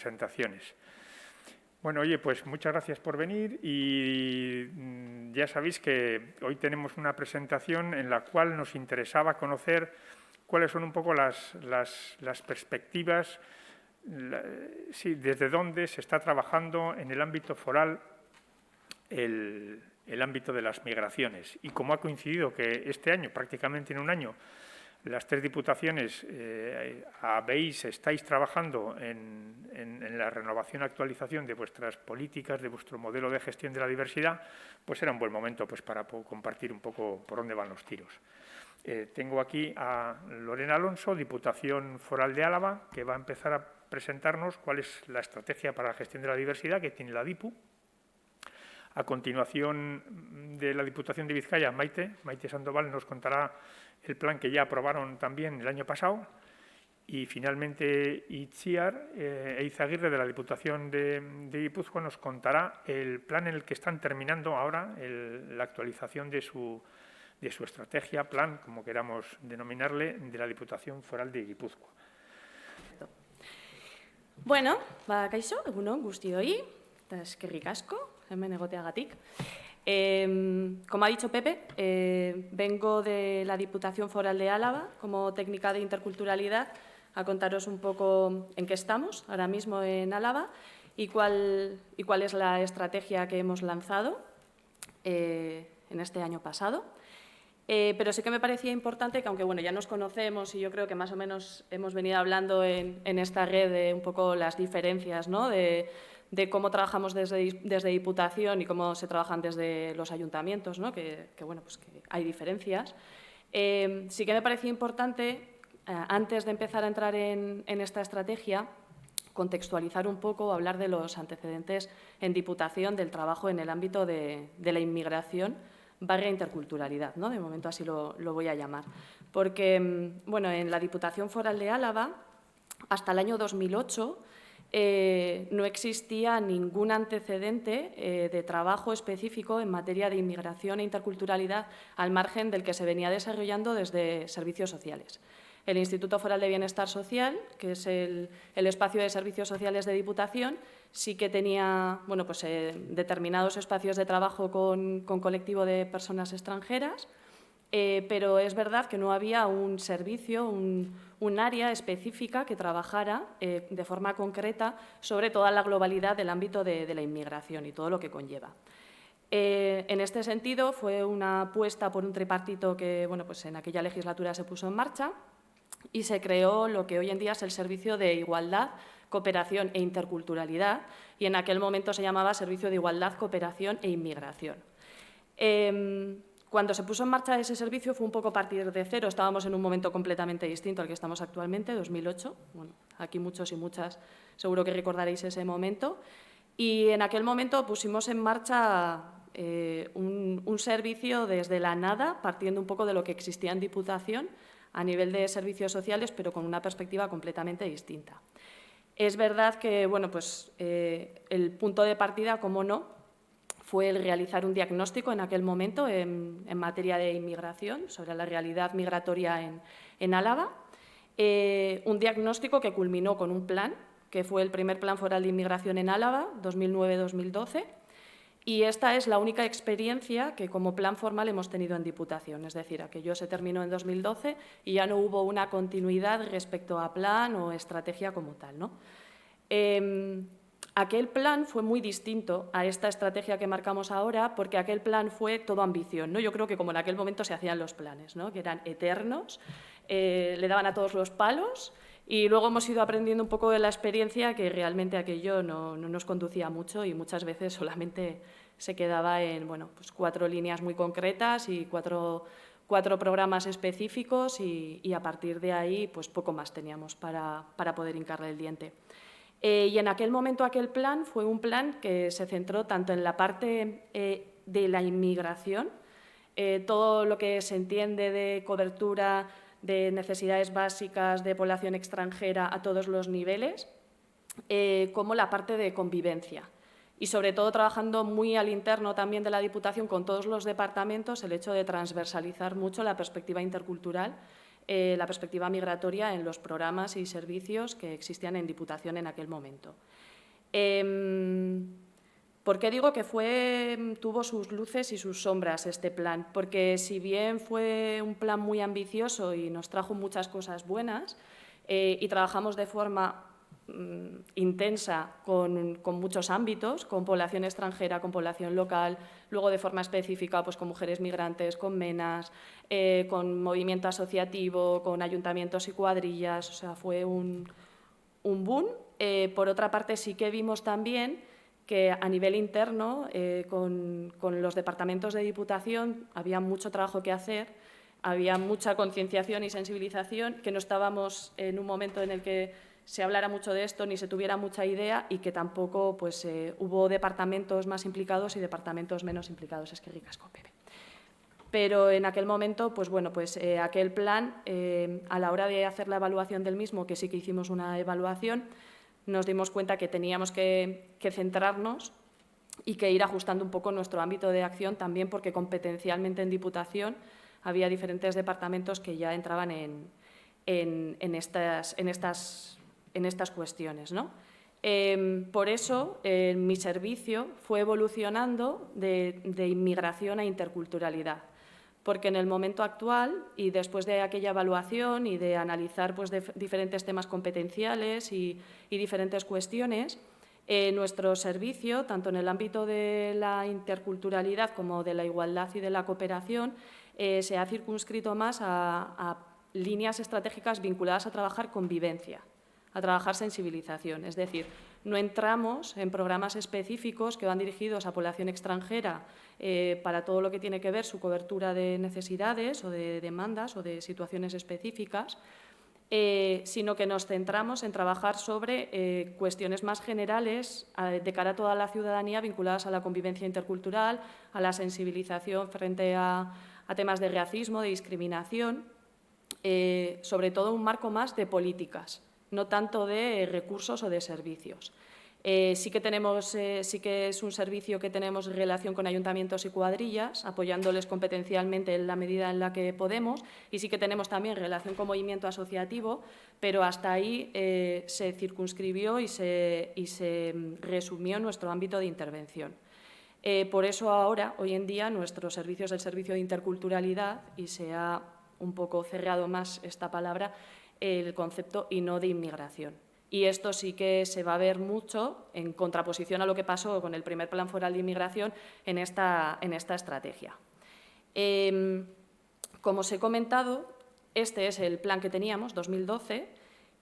presentaciones. Bueno, oye, pues muchas gracias por venir y ya sabéis que hoy tenemos una presentación en la cual nos interesaba conocer cuáles son un poco las perspectivas, desde dónde se está trabajando en el ámbito foral el ámbito de las migraciones. Y como ha coincidido que este año, prácticamente en un año, las tres diputaciones estáis trabajando en la renovación y actualización de vuestras políticas, de vuestro modelo de gestión de la diversidad, pues era un buen momento pues, para compartir un poco por dónde van los tiros. Tengo aquí a Lorena Alonso, Diputación Foral de Álava, que va a empezar a presentarnos cuál es la estrategia para la gestión de la diversidad que tiene la DIPU. A continuación de la Diputación de Vizcaya, Maite Sandoval nos contará el plan que ya aprobaron también el año pasado. Y finalmente Itziar Eizaguirre de la Diputación de Guipúzcoa nos contará el plan en el que están terminando ahora la actualización de su estrategia, plan, como queramos denominarle, de la Diputación Foral de Guipúzcoa. Bueno, kaixo, egunon guztioi, eta eskerrik asko, hemen egoteagatik. Como ha dicho Pepe, vengo de la Diputación Foral de Álava como técnica de interculturalidad a contaros un poco en qué estamos ahora mismo en Álava y cuál es la estrategia que hemos lanzado en este año pasado. Pero sí que me parecía importante que, aunque bueno, ya nos conocemos y yo creo que más o menos hemos venido hablando en esta red de un poco las diferencias, ¿no?, de cómo trabajamos desde Diputación y cómo se trabajan desde los ayuntamientos, ¿no?, que bueno, pues que hay diferencias. Sí que me parecía importante, antes de empezar a entrar en esta estrategia, contextualizar un poco, hablar de los antecedentes en Diputación del trabajo en el ámbito de la inmigración / interculturalidad, ¿no? De momento así lo voy a llamar. Porque, bueno, en la Diputación Foral de Álava, hasta el año 2008, no existía ningún antecedente de trabajo específico en materia de inmigración e interculturalidad al margen del que se venía desarrollando desde servicios sociales. El Instituto Foral de Bienestar Social, que es el espacio de servicios sociales de Diputación, sí que tenía bueno, pues, determinados espacios de trabajo con colectivo de personas extranjeras, pero es verdad que no había un servicio, un área específica que trabajara de forma concreta sobre toda la globalidad del ámbito de la inmigración y todo lo que conlleva. En este sentido, fue una apuesta por un tripartito que bueno, pues en aquella legislatura se puso en marcha y se creó lo que hoy en día es el Servicio de Igualdad, Cooperación e Interculturalidad, y en aquel momento se llamaba Servicio de Igualdad, Cooperación e Inmigración. Cuando se puso en marcha ese servicio fue un poco a partir de cero, estábamos en un momento completamente distinto al que estamos actualmente, 2008. Bueno, aquí muchos y muchas seguro que recordaréis ese momento. Y en aquel momento pusimos en marcha un servicio desde la nada, partiendo un poco de lo que existía en Diputación a nivel de servicios sociales, pero con una perspectiva completamente distinta. Es verdad que bueno, pues, el punto de partida, como no, fue el realizar un diagnóstico en aquel momento en materia de inmigración, sobre la realidad migratoria en Álava, un diagnóstico que culminó con un plan, que fue el primer Plan Foral de Inmigración en Álava, 2009-2012, y esta es la única experiencia que como plan formal hemos tenido en Diputación, es decir, aquello se terminó en 2012 y ya no hubo una continuidad respecto a plan o estrategia como tal, ¿no? Aquel plan fue muy distinto a esta estrategia que marcamos ahora porque aquel plan fue todo ambición, ¿no? Yo creo que como en aquel momento se hacían los planes, ¿no?, que eran eternos, le daban a todos los palos. Y luego hemos ido aprendiendo un poco de la experiencia que realmente aquello no nos conducía mucho y muchas veces solamente se quedaba en bueno, pues 4 líneas muy concretas y cuatro programas específicos y a partir de ahí pues poco más teníamos para poder hincarle el diente. Y en aquel momento aquel plan fue un plan que se centró tanto en la parte de la inmigración, todo lo que se entiende de cobertura de necesidades básicas de población extranjera a todos los niveles, como la parte de convivencia. Y sobre todo trabajando muy al interno también de la Diputación con todos los departamentos, el hecho de transversalizar mucho la perspectiva intercultural la perspectiva migratoria en los programas y servicios que existían en Diputación en aquel momento. ¿Por qué digo que tuvo sus luces y sus sombras este plan? Porque si bien fue un plan muy ambicioso y nos trajo muchas cosas buenas y trabajamos de forma intensa con muchos ámbitos, con población extranjera, con población local, luego de forma específica pues con mujeres migrantes, con MENAs, con movimiento asociativo, con ayuntamientos y cuadrillas, o sea, fue un boom. Por otra parte, sí que vimos también que a nivel interno, con los departamentos de Diputación, había mucho trabajo que hacer, había mucha concienciación y sensibilización, que no estábamos en un momento en el que se hablara mucho de esto ni se tuviera mucha idea y que tampoco pues, hubo departamentos más implicados y departamentos menos implicados. Es que ricasco, Pepe. Pero en aquel momento, pues bueno, pues aquel plan, a la hora de hacer la evaluación del mismo, que sí que hicimos una evaluación, nos dimos cuenta que teníamos que centrarnos y que ir ajustando un poco nuestro ámbito de acción también porque competencialmente en Diputación había diferentes departamentos que ya entraban en estas cuestiones, ¿no? Por eso, mi servicio fue evolucionando de inmigración a interculturalidad, porque en el momento actual y después de aquella evaluación y de analizar pues, diferentes temas competenciales y diferentes cuestiones, nuestro servicio, tanto en el ámbito de la interculturalidad como de la igualdad y de la cooperación, se ha circunscrito más a líneas estratégicas vinculadas a trabajar convivencia, a trabajar sensibilización. Es decir, no entramos en programas específicos que van dirigidos a población extranjera para todo lo que tiene que ver su cobertura de necesidades o de demandas o de situaciones específicas, sino que nos centramos en trabajar sobre cuestiones más generales de cara a toda la ciudadanía vinculadas a la convivencia intercultural, a la sensibilización frente a temas de racismo, de discriminación, sobre todo un marco más de políticas, no tanto de recursos o de servicios. Sí que es un servicio que tenemos relación con ayuntamientos y cuadrillas, apoyándoles competencialmente en la medida en la que podemos, y sí que tenemos también relación con movimiento asociativo, pero hasta ahí se circunscribió y se resumió nuestro ámbito de intervención. Por eso ahora, hoy en día, nuestro servicio es el servicio de interculturalidad y se ha un poco cerrado más esta palabra, el concepto y no de inmigración. Y esto sí que se va a ver mucho en contraposición a lo que pasó con el primer Plan Foral de Inmigración en esta estrategia. Como os he comentado, este es el plan que teníamos, 2012,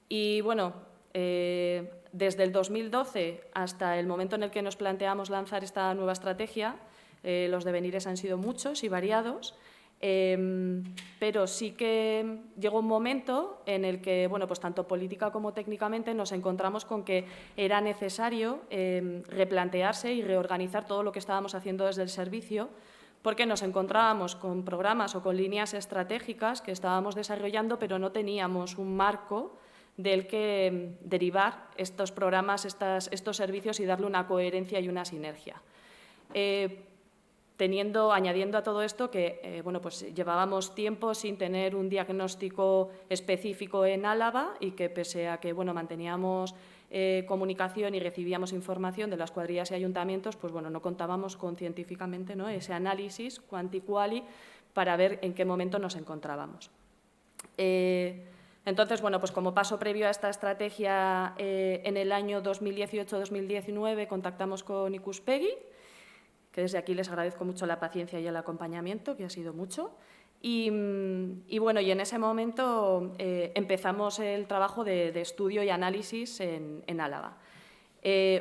y bueno, desde el 2012 hasta el momento en el que nos planteamos lanzar esta nueva estrategia, los devenires han sido muchos y variados. Pero sí que llegó un momento en el que, bueno, pues tanto política como técnicamente nos encontramos con que era necesario replantearse y reorganizar todo lo que estábamos haciendo desde el servicio, porque nos encontrábamos con programas o con líneas estratégicas que estábamos desarrollando, pero no teníamos un marco del que derivar estos programas, estos servicios y darle una coherencia y una sinergia. Añadiendo a todo esto que bueno, pues llevábamos tiempo sin tener un diagnóstico específico en Álava y que pese a que bueno, manteníamos comunicación y recibíamos información de las cuadrillas y ayuntamientos, pues bueno, no contábamos con científicamente, ¿no?, ese análisis quanti-quali para ver en qué momento nos encontrábamos. Entonces, bueno, pues como paso previo a esta estrategia, en el año 2018-2019 contactamos con Ikuspegi, que desde aquí les agradezco mucho la paciencia y el acompañamiento, que ha sido mucho. Y bueno, y en ese momento empezamos el trabajo de estudio y análisis en Álava.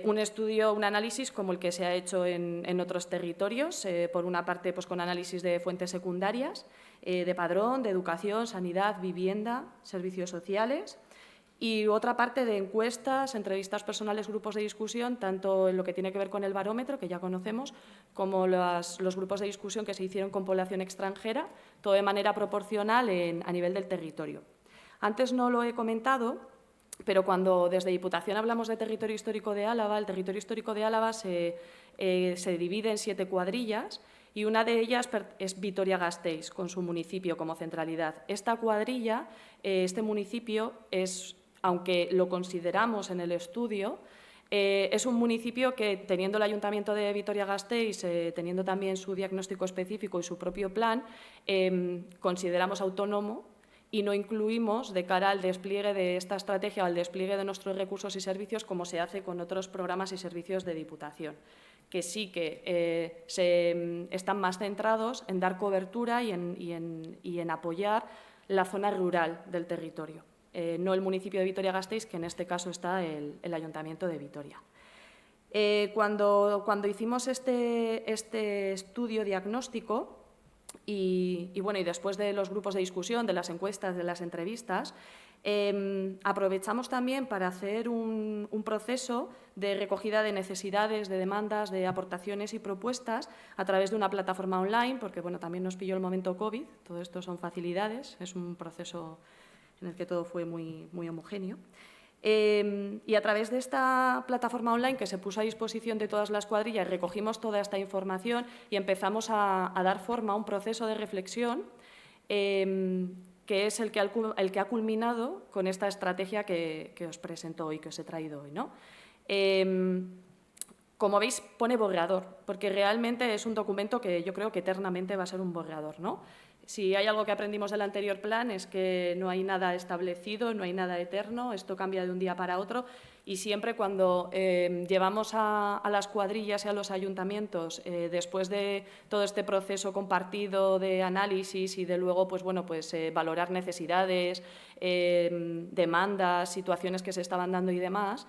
Un análisis como el que se ha hecho en otros territorios, por una parte pues, con análisis de fuentes secundarias, de padrón, de educación, sanidad, vivienda, servicios sociales, y otra parte de encuestas, entrevistas personales, grupos de discusión, tanto en lo que tiene que ver con el barómetro, que ya conocemos, como los grupos de discusión que se hicieron con población extranjera, todo de manera proporcional a nivel del territorio. Antes no lo he comentado, pero cuando desde Diputación hablamos de territorio histórico de Álava, el territorio histórico de Álava se divide en 7 cuadrillas y una de ellas es Vitoria-Gasteiz, con su municipio como centralidad. Esta cuadrilla, este municipio, aunque lo consideramos en el estudio, es un municipio que, teniendo el Ayuntamiento de Vitoria-Gasteiz, teniendo también su diagnóstico específico y su propio plan, consideramos autónomo y no incluimos de cara al despliegue de esta estrategia o al despliegue de nuestros recursos y servicios como se hace con otros programas y servicios de Diputación, que sí que están más centrados en dar cobertura y en apoyar la zona rural del territorio. No el municipio de Vitoria-Gasteiz, que en este caso está el Ayuntamiento de Vitoria. Cuando hicimos este estudio diagnóstico y después de los grupos de discusión, de las encuestas, de las entrevistas, aprovechamos también para hacer un proceso de recogida de necesidades, de demandas, de aportaciones y propuestas a través de una plataforma online, porque también nos pilló el momento COVID, todo esto son facilidades, es un proceso en el que todo fue muy, muy homogéneo. Y a través de esta plataforma online que se puso a disposición de todas las cuadrillas, recogimos toda esta información y empezamos a dar forma a un proceso de reflexión que es el que ha culminado con esta estrategia que os presento hoy, que os he traído hoy, ¿no? Como veis, pone borrador, porque realmente es un documento que yo creo que eternamente va a ser un borrador, ¿no? Si hay algo que aprendimos del anterior plan es que no hay nada establecido, no hay nada eterno, esto cambia de un día para otro y siempre cuando llevamos a las cuadrillas y a los ayuntamientos, después de todo este proceso compartido de análisis y de luego valorar necesidades, demandas, situaciones que se estaban dando y demás,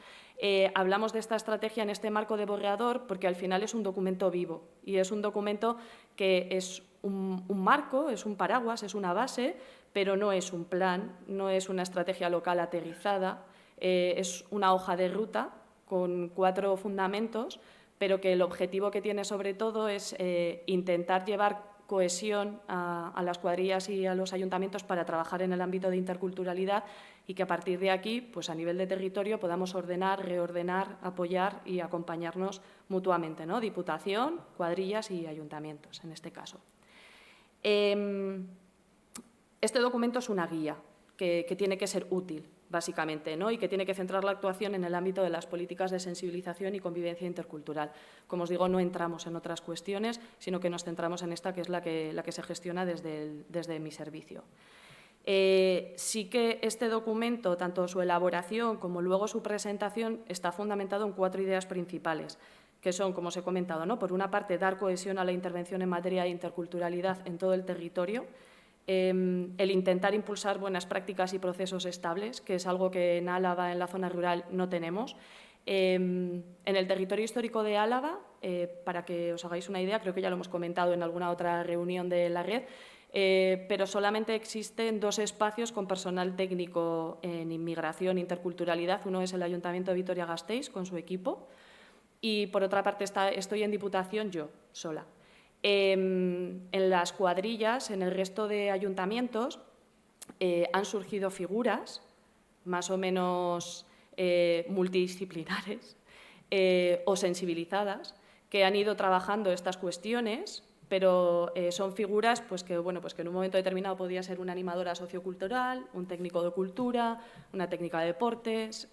hablamos de esta estrategia en este marco de borrador porque al final es un documento vivo y es un documento que es un marco, es un paraguas, es una base, pero no es un plan, no es una estrategia local aterrizada, es una hoja de ruta con 4 fundamentos, pero que el objetivo que tiene sobre todo es intentar llevar cohesión a las cuadrillas y a los ayuntamientos para trabajar en el ámbito de interculturalidad y que a partir de aquí, pues a nivel de territorio, podamos ordenar, reordenar, apoyar y acompañarnos mutuamente, ¿no? Diputación, cuadrillas y ayuntamientos, en este caso. Este documento es una guía que tiene que ser útil, básicamente, ¿no? Y que tiene que centrar la actuación en el ámbito de las políticas de sensibilización y convivencia intercultural. Como os digo, no entramos en otras cuestiones, sino que nos centramos en esta, que es la que se gestiona desde mi servicio. Sí que este documento, tanto su elaboración como luego su presentación, está fundamentado en 4 ideas principales, que son, como os he comentado, ¿no? Por una parte, dar cohesión a la intervención en materia de interculturalidad en todo el territorio, el intentar impulsar buenas prácticas y procesos estables, que es algo que en Álava, en la zona rural, no tenemos. En el territorio histórico de Álava, para que os hagáis una idea, creo que ya lo hemos comentado en alguna otra reunión de la red, pero solamente existen 2 espacios con personal técnico en inmigración e interculturalidad. Uno es el Ayuntamiento de Vitoria-Gasteiz, con su equipo, y por otra parte estoy en Diputación yo, sola. En las cuadrillas, en el resto de ayuntamientos, han surgido figuras más o menos multidisciplinares o sensibilizadas que han ido trabajando estas cuestiones, pero son figuras que en un momento determinado podía ser una animadora sociocultural, un técnico de cultura, una técnica de deportes,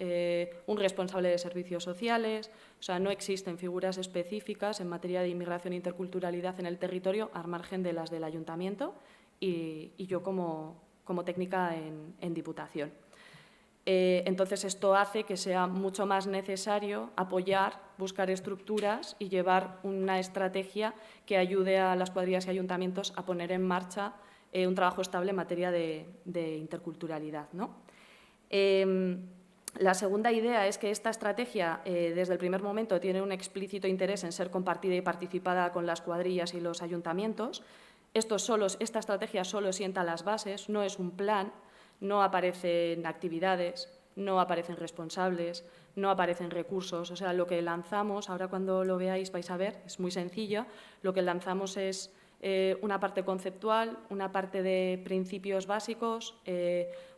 un responsable de servicios sociales. O sea, no existen figuras específicas en materia de inmigración e interculturalidad en el territorio, al margen de las del ayuntamiento y yo como técnica en Diputación. Entonces, esto hace que sea mucho más necesario apoyar, buscar estructuras y llevar una estrategia que ayude a las cuadrillas y ayuntamientos a poner en marcha un trabajo estable en materia de interculturalidad, ¿no? La segunda idea es que esta estrategia, desde el primer momento, tiene un explícito interés en ser compartida y participada con las cuadrillas y los ayuntamientos. Esta estrategia solo sienta las bases, no es un plan. No aparecen actividades, no aparecen responsables, no aparecen recursos. O sea, lo que lanzamos, ahora cuando lo veáis vais a ver, es muy sencillo. Lo que lanzamos es una parte conceptual, una parte de principios básicos,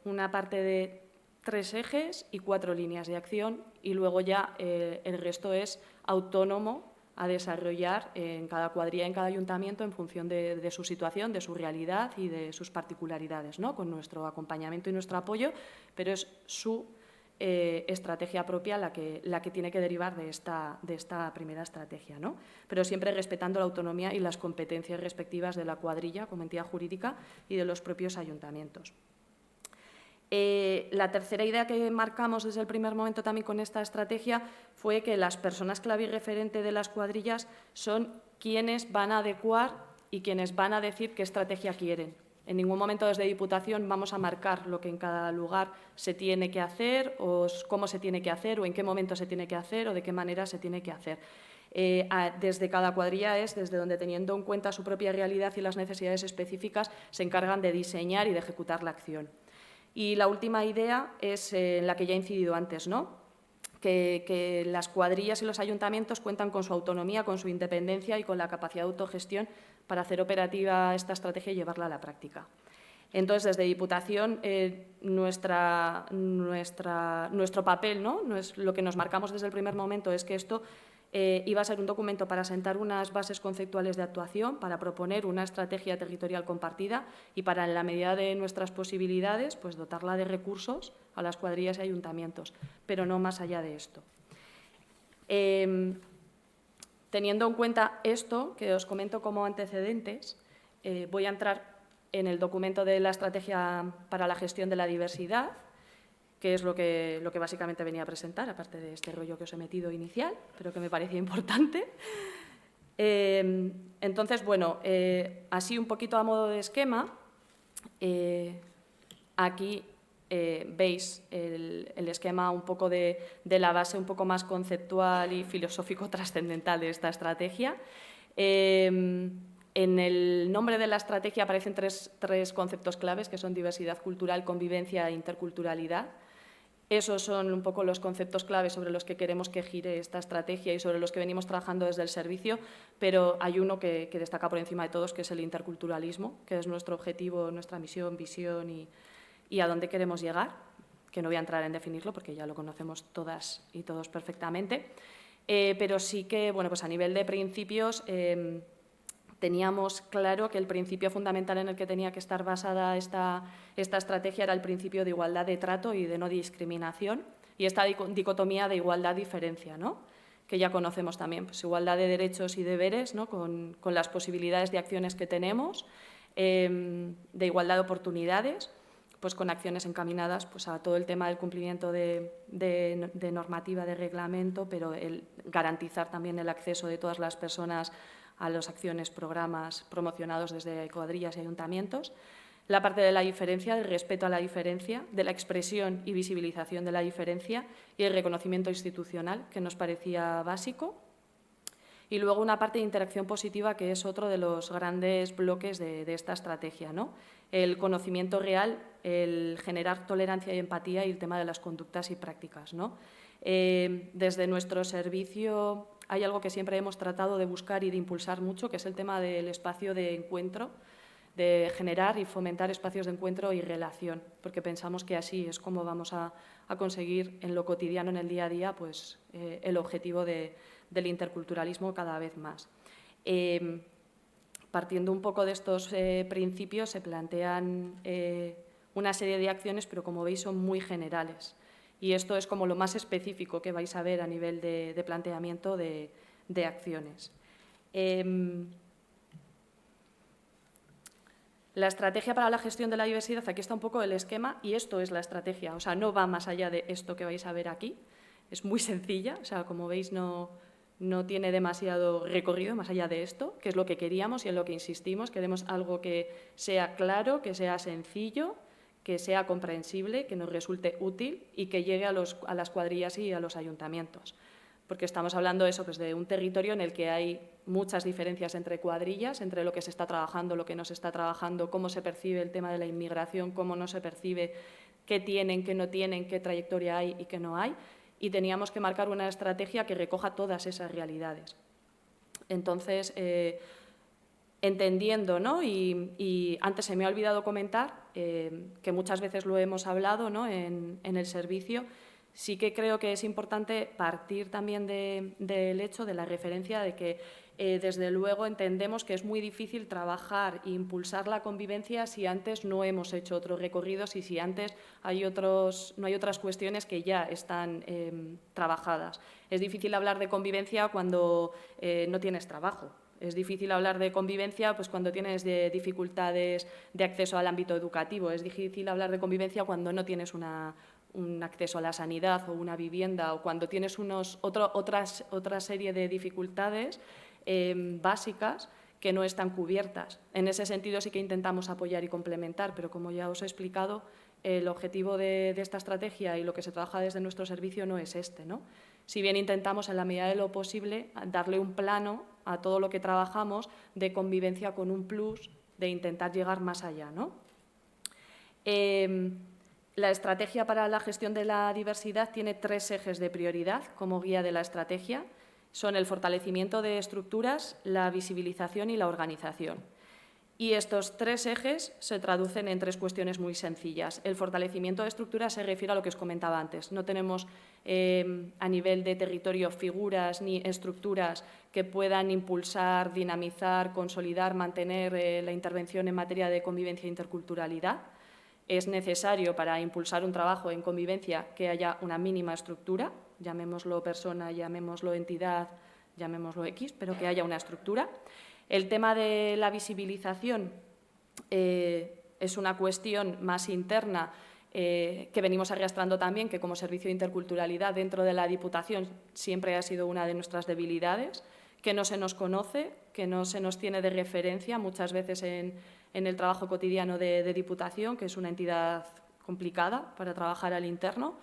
una parte de 3 ejes y 4 líneas de acción y luego ya el resto es autónomo a desarrollar en cada cuadrilla, en cada ayuntamiento, en función de su situación, de su realidad y de sus particularidades, ¿no? Con nuestro acompañamiento y nuestro apoyo, pero es su estrategia propia la que tiene que derivar de esta primera estrategia, ¿no? Pero siempre respetando la autonomía y las competencias respectivas de la cuadrilla como entidad jurídica y de los propios ayuntamientos. La tercera idea que marcamos desde el primer momento también con esta estrategia fue que las personas clave y referente de las cuadrillas son quienes van a adecuar y quienes van a decir qué estrategia quieren. En ningún momento desde Diputación vamos a marcar lo que en cada lugar se tiene que hacer o cómo se tiene que hacer o en qué momento se tiene que hacer o de qué manera se tiene que hacer. Desde cada cuadrilla es desde donde, teniendo en cuenta su propia realidad y las necesidades específicas, se encargan de diseñar y de ejecutar la acción. Y la última idea es en la que ya he incidido antes, ¿no? Que las cuadrillas y los ayuntamientos cuentan con su autonomía, con su independencia y con la capacidad de autogestión para hacer operativa esta estrategia y llevarla a la práctica. Entonces, desde Diputación, nuestro papel, ¿no? Lo que nos marcamos desde el primer momento es que esto iba a ser un documento para sentar unas bases conceptuales de actuación, para proponer una estrategia territorial compartida y para, en la medida de nuestras posibilidades, pues dotarla de recursos a las cuadrillas y ayuntamientos, pero no más allá de esto. Teniendo en cuenta esto, que os comento como antecedentes, voy a entrar en el documento de la Estrategia para la Gestión de la Diversidad, que es lo que básicamente venía a presentar, aparte de este rollo que os he metido inicial, pero que me parecía importante. Entonces, bueno, así un poquito a modo de esquema, aquí veis el esquema un poco de la base un poco más conceptual y filosófico trascendental de esta estrategia. En el nombre de la estrategia aparecen tres conceptos claves, que son diversidad cultural, convivencia e interculturalidad. Esos son un poco los conceptos claves sobre los que queremos que gire esta estrategia y sobre los que venimos trabajando desde el servicio, pero hay uno que destaca por encima de todos, que es el interculturalismo, que es nuestro objetivo, nuestra misión, visión y a dónde queremos llegar, que no voy a entrar en definirlo porque ya lo conocemos todas y todos perfectamente, pero sí que, bueno, pues a nivel de principios, teníamos claro que el principio fundamental en el que tenía que estar basada esta estrategia era el principio de igualdad de trato y de no discriminación, y esta dicotomía de igualdad-diferencia, ¿no? Que ya conocemos también, pues igualdad de derechos y deberes, ¿no? Con las posibilidades de acciones que tenemos, de igualdad de oportunidades, pues con acciones encaminadas pues a todo el tema del cumplimiento de normativa, de reglamento, pero el garantizar también el acceso de todas las personas a las acciones, programas promocionados desde cuadrillas y ayuntamientos. La parte de la diferencia, del respeto a la diferencia, de la expresión y visibilización de la diferencia y el reconocimiento institucional, que nos parecía básico. Y luego una parte de interacción positiva, que es otro de los grandes bloques de esta estrategia, ¿no? El conocimiento real, el generar tolerancia y empatía y el tema de las conductas y prácticas, ¿no? Desde nuestro servicio hay algo que siempre hemos tratado de buscar y de impulsar mucho, que es el tema del espacio de encuentro, de generar y fomentar espacios de encuentro y relación, porque pensamos que así es como vamos a conseguir en lo cotidiano, en el día a día, pues, el objetivo del interculturalismo cada vez más. Partiendo un poco de estos principios, se plantean una serie de acciones, pero como veis son muy generales. Y esto es como lo más específico que vais a ver a nivel de planteamiento de acciones. La estrategia para la gestión de la diversidad, aquí está un poco el esquema y esto es la estrategia. O sea, no va más allá de esto que vais a ver aquí. Es muy sencilla, o sea, como veis no tiene demasiado recorrido más allá de esto, que es lo que queríamos y en lo que insistimos. Queremos algo que sea claro, que sea sencillo, que sea comprensible, que nos resulte útil y que llegue a las cuadrillas y a los ayuntamientos. Porque estamos hablando de eso, pues de un territorio en el que hay muchas diferencias entre cuadrillas, entre lo que se está trabajando, lo que no se está trabajando, cómo se percibe el tema de la inmigración, cómo no se percibe, qué tienen, qué no tienen, qué trayectoria hay y qué no hay. Y teníamos que marcar una estrategia que recoja todas esas realidades. Entonces, entendiendo, ¿no? Y antes se me ha olvidado comentar, que muchas veces lo hemos hablado, ¿no? en el servicio, Sí que creo que es importante partir también del hecho, de la referencia de que, desde luego, entendemos que es muy difícil trabajar e impulsar la convivencia si antes no hemos hecho otros recorridos y si antes no hay otras cuestiones que ya están trabajadas. Es difícil hablar de convivencia cuando no tienes trabajo. Es difícil hablar de convivencia pues, cuando tienes dificultades de acceso al ámbito educativo. Es difícil hablar de convivencia cuando no tienes un acceso a la sanidad o una vivienda, o cuando tienes otra serie de dificultades básicas que no están cubiertas. En ese sentido sí que intentamos apoyar y complementar, pero como ya os he explicado, el objetivo de esta estrategia y lo que se trabaja desde nuestro servicio no es este, ¿no? Si bien intentamos, en la medida de lo posible, darle un plano a todo lo que trabajamos de convivencia con un plus, de intentar llegar más allá, ¿no? La estrategia para la gestión de la diversidad tiene 3 ejes de prioridad como guía de la estrategia. Son el fortalecimiento de estructuras, la visibilización y la organización. Y estos 3 ejes se traducen en 3 cuestiones muy sencillas. El fortalecimiento de estructuras se refiere a lo que os comentaba antes. No tenemos a nivel de territorio figuras ni estructuras que puedan impulsar, dinamizar, consolidar, mantener la intervención en materia de convivencia e interculturalidad. Es necesario, para impulsar un trabajo en convivencia, que haya una mínima estructura, llamémoslo persona, llamémoslo entidad, llamémoslo X, pero que haya una estructura. El tema de la visibilización es una cuestión más interna que venimos arrastrando también, que como servicio de interculturalidad dentro de la Diputación siempre ha sido una de nuestras debilidades, que no se nos conoce, que no se nos tiene de referencia muchas veces en el trabajo cotidiano de Diputación, que es una entidad complicada para trabajar al interno,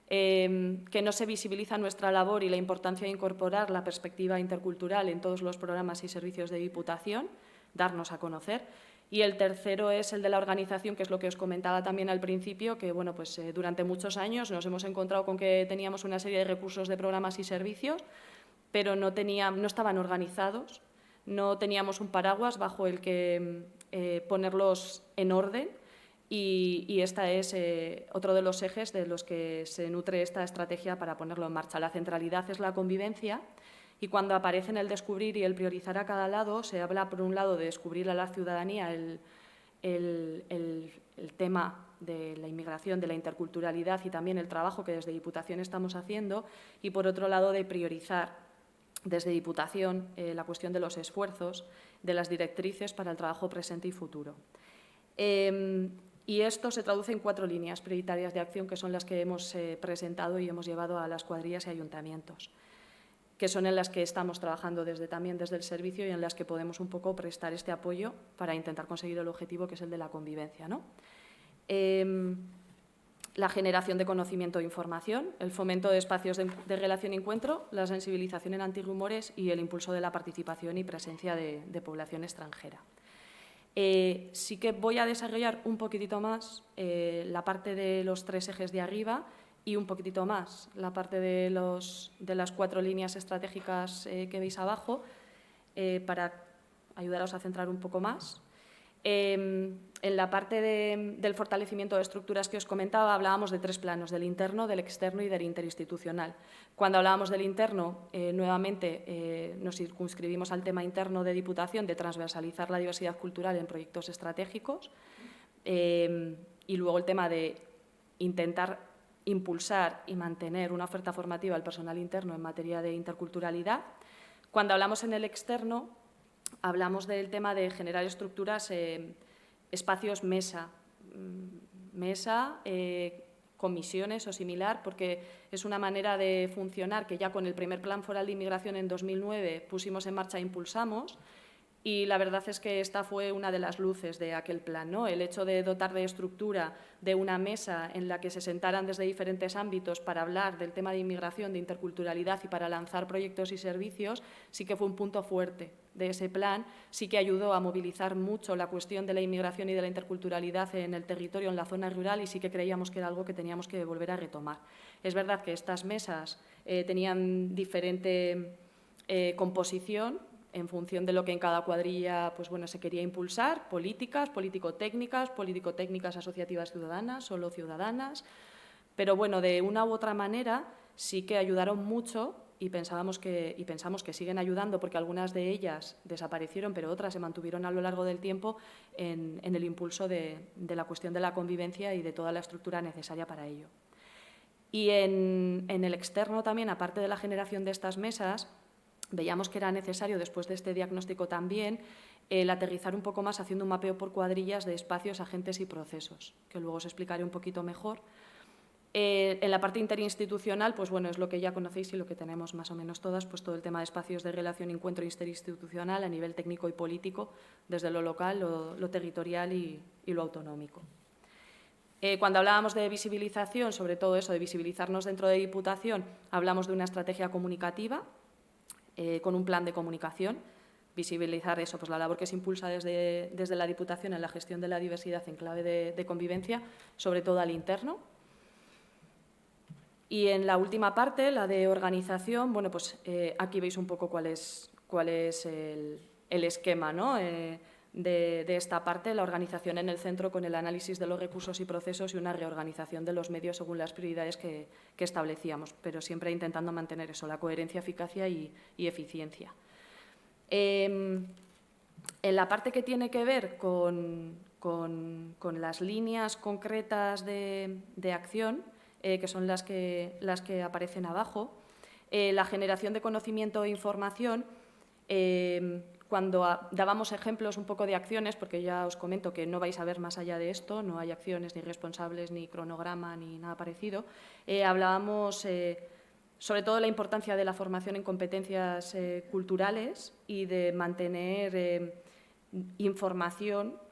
que no se visibiliza nuestra labor y la importancia de incorporar la perspectiva intercultural en todos los programas y servicios de Diputación, darnos a conocer. Y el tercero es el de la organización, que es lo que os comentaba también al principio, que bueno, pues, durante muchos años nos hemos encontrado con que teníamos una serie de recursos de programas y servicios, pero no estaban organizados, no teníamos un paraguas bajo el que ponerlos en orden. Y este es otro de los ejes de los que se nutre esta estrategia para ponerlo en marcha. La centralidad es la convivencia, y cuando aparecen el descubrir y el priorizar a cada lado, se habla, por un lado, de descubrir a la ciudadanía el tema de la inmigración, de la interculturalidad y también el trabajo que desde Diputación estamos haciendo, y, por otro lado, de priorizar desde Diputación la cuestión de los esfuerzos, de las directrices para el trabajo presente y futuro. Y esto se traduce en 4 líneas prioritarias de acción, que son las que hemos presentado y hemos llevado a las cuadrillas y ayuntamientos, que son en las que estamos trabajando también desde el servicio y en las que podemos un poco prestar este apoyo para intentar conseguir el objetivo, que es el de la convivencia, ¿no? La generación de conocimiento e información, el fomento de espacios de relación y encuentro, la sensibilización en antirrumores y el impulso de la participación y presencia de población extranjera. Sí que voy a desarrollar un poquitito más la parte de los 3 ejes de arriba y un poquitito más la parte de las 4 líneas estratégicas que veis abajo, para ayudaros a centrar un poco más. En la parte del fortalecimiento de estructuras que os comentaba, hablábamos de 3 planos: del interno, del externo y del interinstitucional. Cuando hablábamos del interno, nuevamente nos circunscribimos al tema interno de Diputación, de transversalizar la diversidad cultural en proyectos estratégicos, y luego el tema de intentar impulsar y mantener una oferta formativa al personal interno en materia de interculturalidad. Cuando hablamos en el externo, hablamos del tema de generar estructuras, espacios mesa, comisiones o similar, porque es una manera de funcionar que ya con el primer Plan Foral de Inmigración en 2009 pusimos en marcha e impulsamos. Y la verdad es que esta fue una de las luces de aquel plan, ¿no? El hecho de dotar de estructura de una mesa en la que se sentaran desde diferentes ámbitos para hablar del tema de inmigración, de interculturalidad y para lanzar proyectos y servicios, sí que fue un punto fuerte de ese plan, sí que ayudó a movilizar mucho la cuestión de la inmigración y de la interculturalidad en el territorio, en la zona rural, y sí que creíamos que era algo que teníamos que volver a retomar. Es verdad que estas mesas tenían diferente composición, en función de lo que en cada cuadrilla pues, bueno, se quería impulsar: políticas, político-técnicas asociativas ciudadanas, solo ciudadanas, pero bueno, de una u otra manera sí que ayudaron mucho y pensamos que siguen ayudando, porque algunas de ellas desaparecieron, pero otras se mantuvieron a lo largo del tiempo en el impulso de la cuestión de la convivencia y de toda la estructura necesaria para ello. Y en el externo también, aparte de la generación de estas mesas, veíamos que era necesario, después de este diagnóstico también, el aterrizar un poco más haciendo un mapeo por cuadrillas de espacios, agentes y procesos, que luego os explicaré un poquito mejor. En la parte interinstitucional, pues bueno, es lo que ya conocéis y lo que tenemos más o menos todas, pues todo el tema de espacios de relación y encuentro interinstitucional a nivel técnico y político, desde lo local, lo territorial y lo autonómico. Cuando hablábamos de visibilización, sobre todo eso, de visibilizarnos dentro de Diputación, hablamos de una estrategia comunicativa con un plan de comunicación, visibilizar eso, pues la labor que se impulsa desde la Diputación en la gestión de la diversidad en clave de convivencia, sobre todo al interno. Y en la última parte, la de organización, bueno, pues aquí veis un poco cuál es el esquema, ¿no? De esta parte, la organización en el centro con el análisis de los recursos y procesos y una reorganización de los medios según las prioridades que establecíamos, pero siempre intentando mantener eso, la coherencia, eficacia y eficiencia. En la parte que tiene que ver con las líneas concretas de acción, que son las que aparecen abajo, la generación de conocimiento e información, cuando dábamos ejemplos un poco de acciones, porque ya os comento que no vais a ver más allá de esto, no hay acciones, ni responsables, ni cronograma, ni nada parecido, hablábamos sobre todo de la importancia de la formación en competencias culturales y de mantener información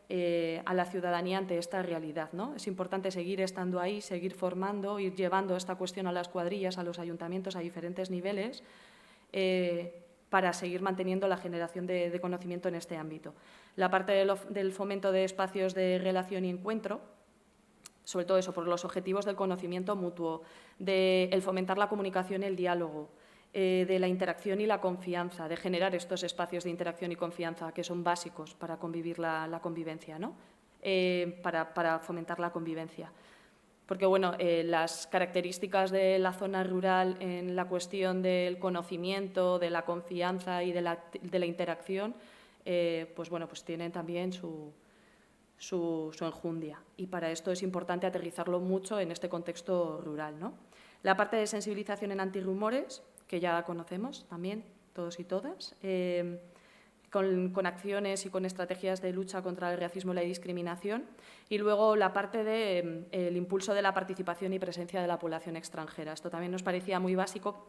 a la ciudadanía ante esta realidad, ¿no? Es importante seguir estando ahí, seguir formando, ir llevando esta cuestión a las cuadrillas, a los ayuntamientos, a diferentes niveles, para seguir manteniendo la generación de conocimiento en este ámbito. La parte del fomento de espacios de relación y encuentro, sobre todo eso, por los objetivos del conocimiento mutuo, del fomentar la comunicación y el diálogo, de la interacción y la confianza, de generar estos espacios de interacción y confianza que son básicos para convivir la convivencia, ¿no? Para fomentar la convivencia. Porque, bueno, las características de la zona rural en la cuestión del conocimiento, de la confianza y de la interacción, pues, bueno, pues tienen también su enjundia. Y para esto es importante aterrizarlo mucho en este contexto rural, ¿no? La parte de sensibilización en antirrumores, que ya conocemos también todos y todas, con acciones y con estrategias de lucha contra el racismo y la discriminación. Y luego la parte del impulso de la participación y presencia de la población extranjera. Esto también nos parecía muy básico,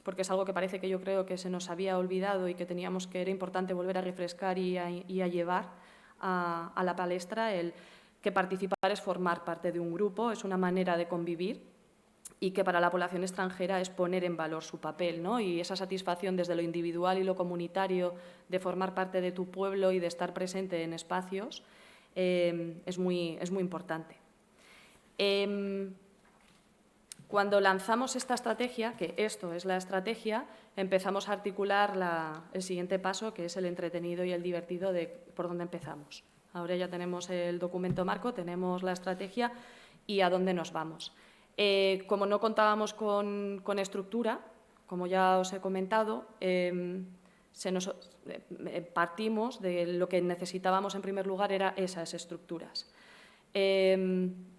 porque es algo que parece que yo creo que se nos había olvidado y que era importante volver a refrescar y a llevar a la palestra. El que participar es formar parte de un grupo, es una manera de convivir, y que para la población extranjera es poner en valor su papel, ¿no? Y esa satisfacción desde lo individual y lo comunitario de formar parte de tu pueblo y de estar presente en espacios es muy importante. Cuando lanzamos esta estrategia, que esto es la estrategia, empezamos a articular el siguiente paso, que es el entretenido y el divertido de por dónde empezamos. Ahora ya tenemos el documento marco, tenemos la estrategia y a dónde nos vamos. Como no contábamos con estructura, como ya os he comentado, partimos de lo que necesitábamos en primer lugar era esas estructuras.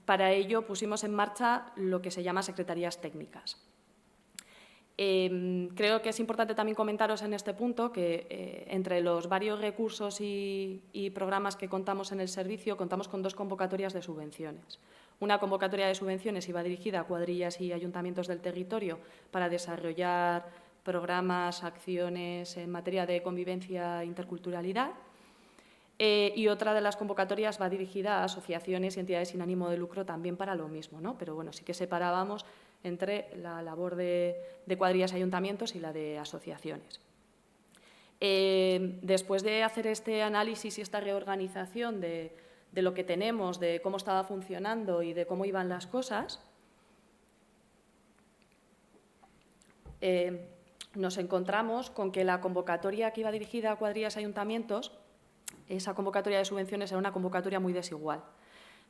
Para ello pusimos en marcha lo que se llama secretarías técnicas. Creo que es importante también comentaros en este punto que entre los varios recursos y programas que contamos en el servicio, contamos con 2 convocatorias de subvenciones. Una convocatoria de subvenciones iba dirigida a cuadrillas y ayuntamientos del territorio para desarrollar programas, acciones en materia de convivencia e interculturalidad. Y otra de las convocatorias va dirigida a asociaciones y entidades sin ánimo de lucro también para lo mismo, ¿no? Pero bueno, sí que separábamos entre la labor de cuadrillas y ayuntamientos y la de asociaciones. Después de hacer este análisis y esta reorganización de lo que tenemos, de cómo estaba funcionando y de cómo iban las cosas, nos encontramos con que la convocatoria que iba dirigida a cuadrillas y ayuntamientos, esa convocatoria de subvenciones era una convocatoria muy desigual.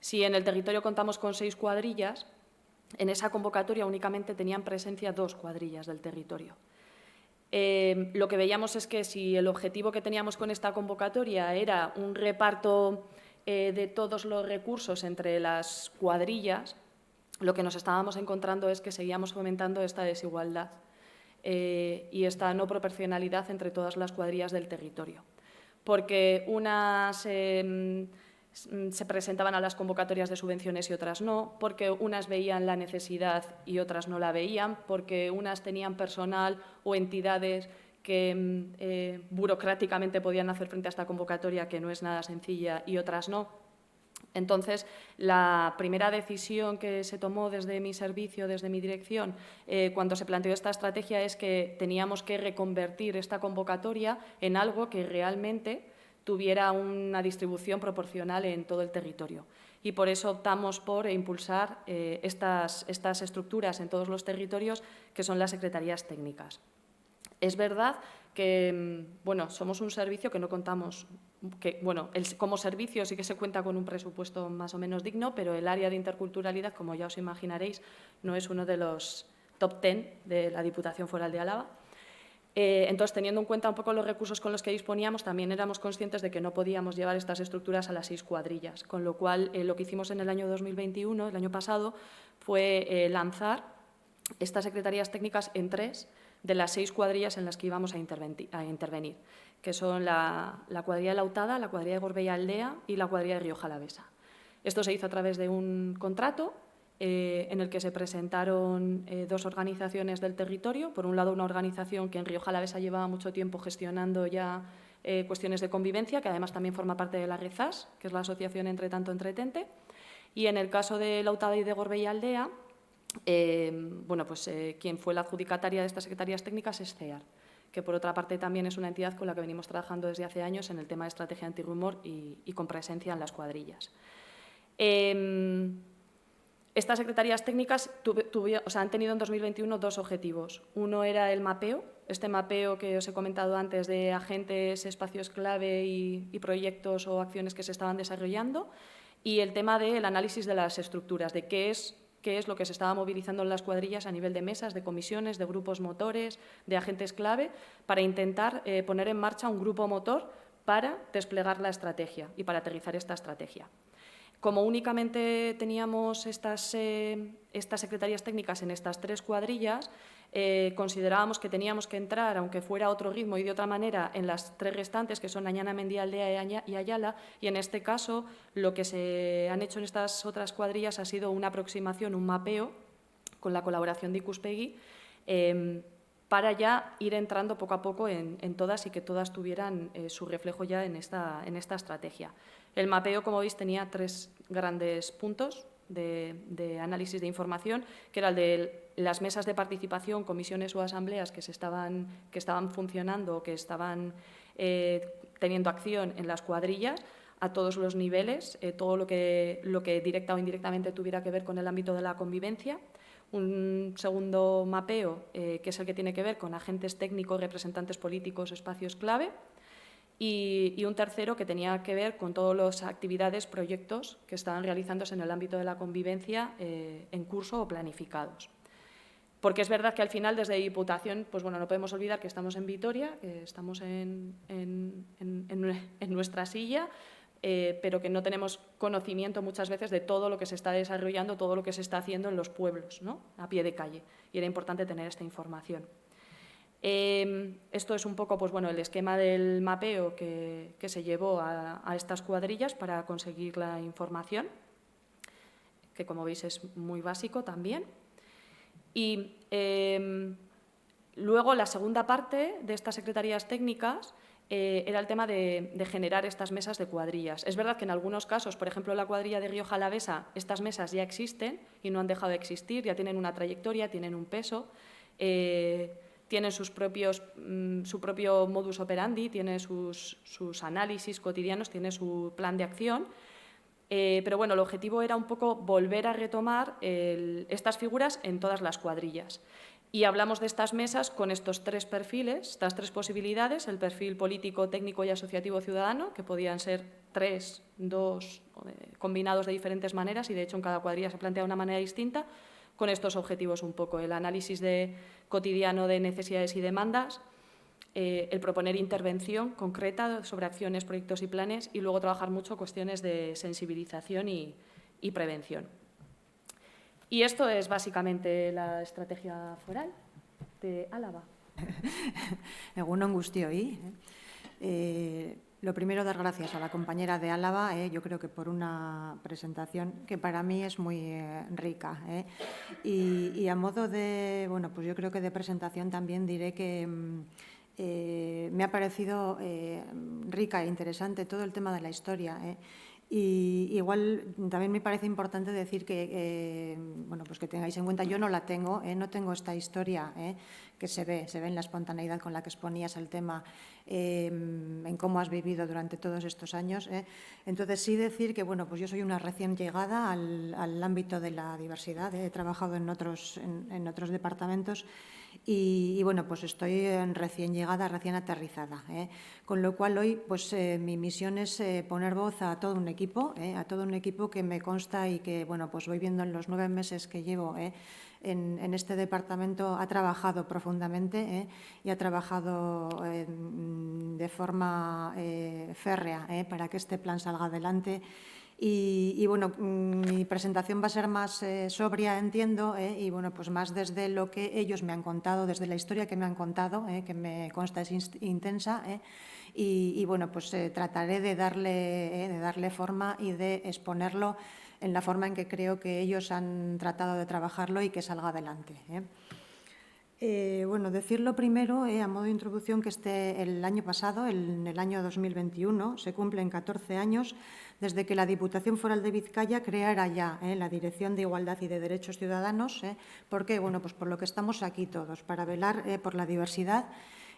Si en el territorio contamos con 6 cuadrillas, en esa convocatoria únicamente tenían presencia 2 cuadrillas del territorio. Lo que veíamos es que si el objetivo que teníamos con esta convocatoria era un reparto de todos los recursos entre las cuadrillas, lo que nos estábamos encontrando es que seguíamos fomentando esta desigualdad y esta no proporcionalidad entre todas las cuadrillas del territorio. Porque unas se presentaban a las convocatorias de subvenciones y otras no, porque unas veían la necesidad y otras no la veían, porque unas tenían personal o entidades que burocráticamente podían hacer frente a esta convocatoria, que no es nada sencilla, y otras no. Entonces, la primera decisión que se tomó desde mi servicio, desde mi dirección, cuando se planteó esta estrategia, es que teníamos que reconvertir esta convocatoria en algo que realmente tuviera una distribución proporcional en todo el territorio. Y por eso optamos por impulsar estas estructuras en todos los territorios, que son las secretarías técnicas. Es verdad que somos un servicio que no contamos, como servicio sí que se cuenta con un presupuesto más o menos digno, pero el área de interculturalidad, como ya os imaginaréis, no es uno de los top 10 de la Diputación Foral de Álava. Entonces, teniendo en cuenta un poco los recursos con los que disponíamos, también éramos conscientes de que no podíamos llevar estas estructuras a las 6 cuadrillas, con lo cual lo que hicimos en el año 2021, el año pasado, fue lanzar estas secretarías técnicas en 3 de las 6 cuadrillas en las que íbamos a intervenir, que son la cuadrilla de Lautada, la cuadrilla de Gorbella Aldea y la cuadrilla de Rioja Alavesa. Esto se hizo a través de un contrato en el que se presentaron 2 organizaciones del territorio. Por un lado, una organización que en Rioja Alavesa llevaba mucho tiempo gestionando ya cuestiones de convivencia, que además también forma parte de la REZAS, que es la Asociación Entre Tanto Entretente. Y en el caso de Lautada y de Gorbella Aldea, quien fue la adjudicataria de estas secretarías técnicas es CEAR, que por otra parte también es una entidad con la que venimos trabajando desde hace años en el tema de estrategia antirrumor y con presencia en las cuadrillas. Estas secretarías técnicas han tenido en 2021 2 objetivos. Uno era el mapeo, este mapeo que os he comentado antes de agentes, espacios clave y proyectos o acciones que se estaban desarrollando, y el tema del análisis de las estructuras, de qué es lo que se estaba movilizando en las cuadrillas a nivel de mesas, de comisiones, de grupos motores, de agentes clave, para intentar poner en marcha un grupo motor para desplegar la estrategia y para aterrizar esta estrategia. Como únicamente teníamos estas secretarías técnicas en estas 3 cuadrillas, considerábamos que teníamos que entrar, aunque fuera a otro ritmo y de otra manera, en las 3 restantes, que son Añana, Mendialdea y Ayala, y en este caso lo que se han hecho en estas otras cuadrillas ha sido una aproximación, un mapeo, con la colaboración de Ikuspegi, para ya ir entrando poco a poco en todas y que todas tuvieran su reflejo ya en esta estrategia. El mapeo, como veis, tenía 3 grandes puntos de análisis de información, que era el de las mesas de participación, comisiones o asambleas que estaban funcionando o que estaban teniendo acción en las cuadrillas a todos los niveles, todo lo que directa o indirectamente tuviera que ver con el ámbito de la convivencia. Un segundo mapeo, que es el que tiene que ver con agentes técnicos, representantes políticos, espacios clave. Y un tercero que tenía que ver con todas las actividades, proyectos que estaban realizándose en el ámbito de la convivencia en curso o planificados. Porque es verdad que al final, desde Diputación, no podemos olvidar que estamos en Vitoria, que estamos en nuestra silla, pero que no tenemos conocimiento muchas veces de todo lo que se está desarrollando, todo lo que se está haciendo en los pueblos, ¿no?, a pie de calle. Y era importante tener esta información. Esto es un poco el esquema del mapeo que se llevó a estas cuadrillas para conseguir la información, que como veis es muy básico también. Y luego la segunda parte de estas secretarías técnicas era el tema de generar estas mesas de cuadrillas. Es verdad que en algunos casos, por ejemplo, en la cuadrilla de Rioja Alavesa, estas mesas ya existen y no han dejado de existir, ya tienen una trayectoria, tienen un peso, tienen su propio modus operandi, tiene sus análisis cotidianos, tiene su plan de acción. Pero el objetivo era un poco volver a retomar estas figuras en todas las cuadrillas. Y hablamos de estas mesas con estos 3 perfiles, estas 3 posibilidades: el perfil político, técnico y asociativo ciudadano, que podían ser 3, 2, combinados de diferentes maneras, y de hecho en cada cuadrilla se plantea una manera distinta, con estos objetivos un poco: el análisis cotidiano de necesidades y demandas, el proponer intervención concreta sobre acciones, proyectos y planes, y luego trabajar mucho cuestiones de sensibilización y prevención. Y esto es básicamente la estrategia foral de Álava. Egun on guztioi. Lo primero, dar gracias a la compañera de Álava, yo creo que por una presentación que para mí es muy rica. Y a modo de, bueno, pues yo creo que de presentación también diré que me ha parecido rica e interesante todo el tema de la historia. Y igual también me parece importante decir que, bueno, pues que tengáis en cuenta, yo no la tengo, no tengo esta historia que se ve en la espontaneidad con la que exponías el tema, en cómo has vivido durante todos estos años. Entonces, sí decir que, bueno, pues yo soy una recién llegada al ámbito de la diversidad, he trabajado en otros departamentos. Y bueno, pues estoy recién llegada, recién aterrizada, con lo cual hoy pues mi misión es poner voz a todo un equipo que me consta y que, bueno, pues voy viendo en los 9 meses que llevo en este departamento, ha trabajado profundamente y ha trabajado de forma férrea para que este plan salga adelante. Y bueno, mi presentación va a ser más sobria, entiendo, y bueno, pues más desde lo que ellos me han contado, desde la historia que me han contado, que me consta es intensa, y bueno, pues trataré de darle forma y de exponerlo en la forma en que creo que ellos han tratado de trabajarlo y que salga adelante. Bueno, decirlo primero, a modo de introducción, que el año pasado, en el año 2021, se cumplen 14 años desde que la Diputación Foral de Vizcaya creara ya la Dirección de Igualdad y de Derechos Ciudadanos. ¿Por qué? Bueno, pues por lo que estamos aquí todos, para velar por la diversidad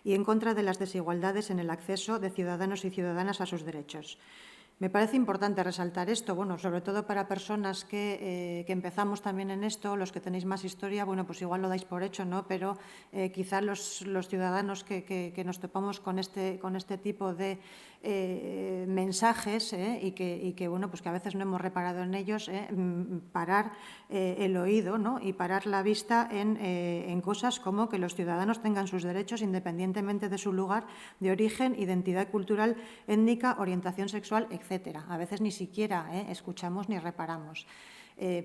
y en contra de las desigualdades en el acceso de ciudadanos y ciudadanas a sus derechos. Me parece importante resaltar esto, bueno, sobre todo para personas que empezamos también en esto, los que tenéis más historia, bueno, pues igual lo dais por hecho, ¿no? Pero quizá los ciudadanos que nos topamos con este tipo de mensajes y que, bueno, pues que a veces no hemos reparado en ellos, parar el oído, ¿no? Y parar la vista en cosas como que los ciudadanos tengan sus derechos independientemente de su lugar de origen, identidad cultural, étnica, orientación sexual, etcétera. A veces ni siquiera escuchamos ni reparamos.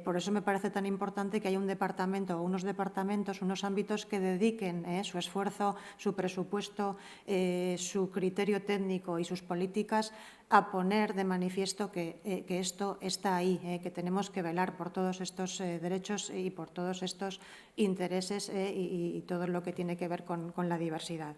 Por eso me parece tan importante que haya un departamento o unos departamentos, unos ámbitos que dediquen su esfuerzo, su presupuesto, su criterio técnico y sus políticas a poner de manifiesto que esto está ahí, que tenemos que velar por todos estos derechos y por todos estos intereses y todo lo que tiene que ver con la diversidad.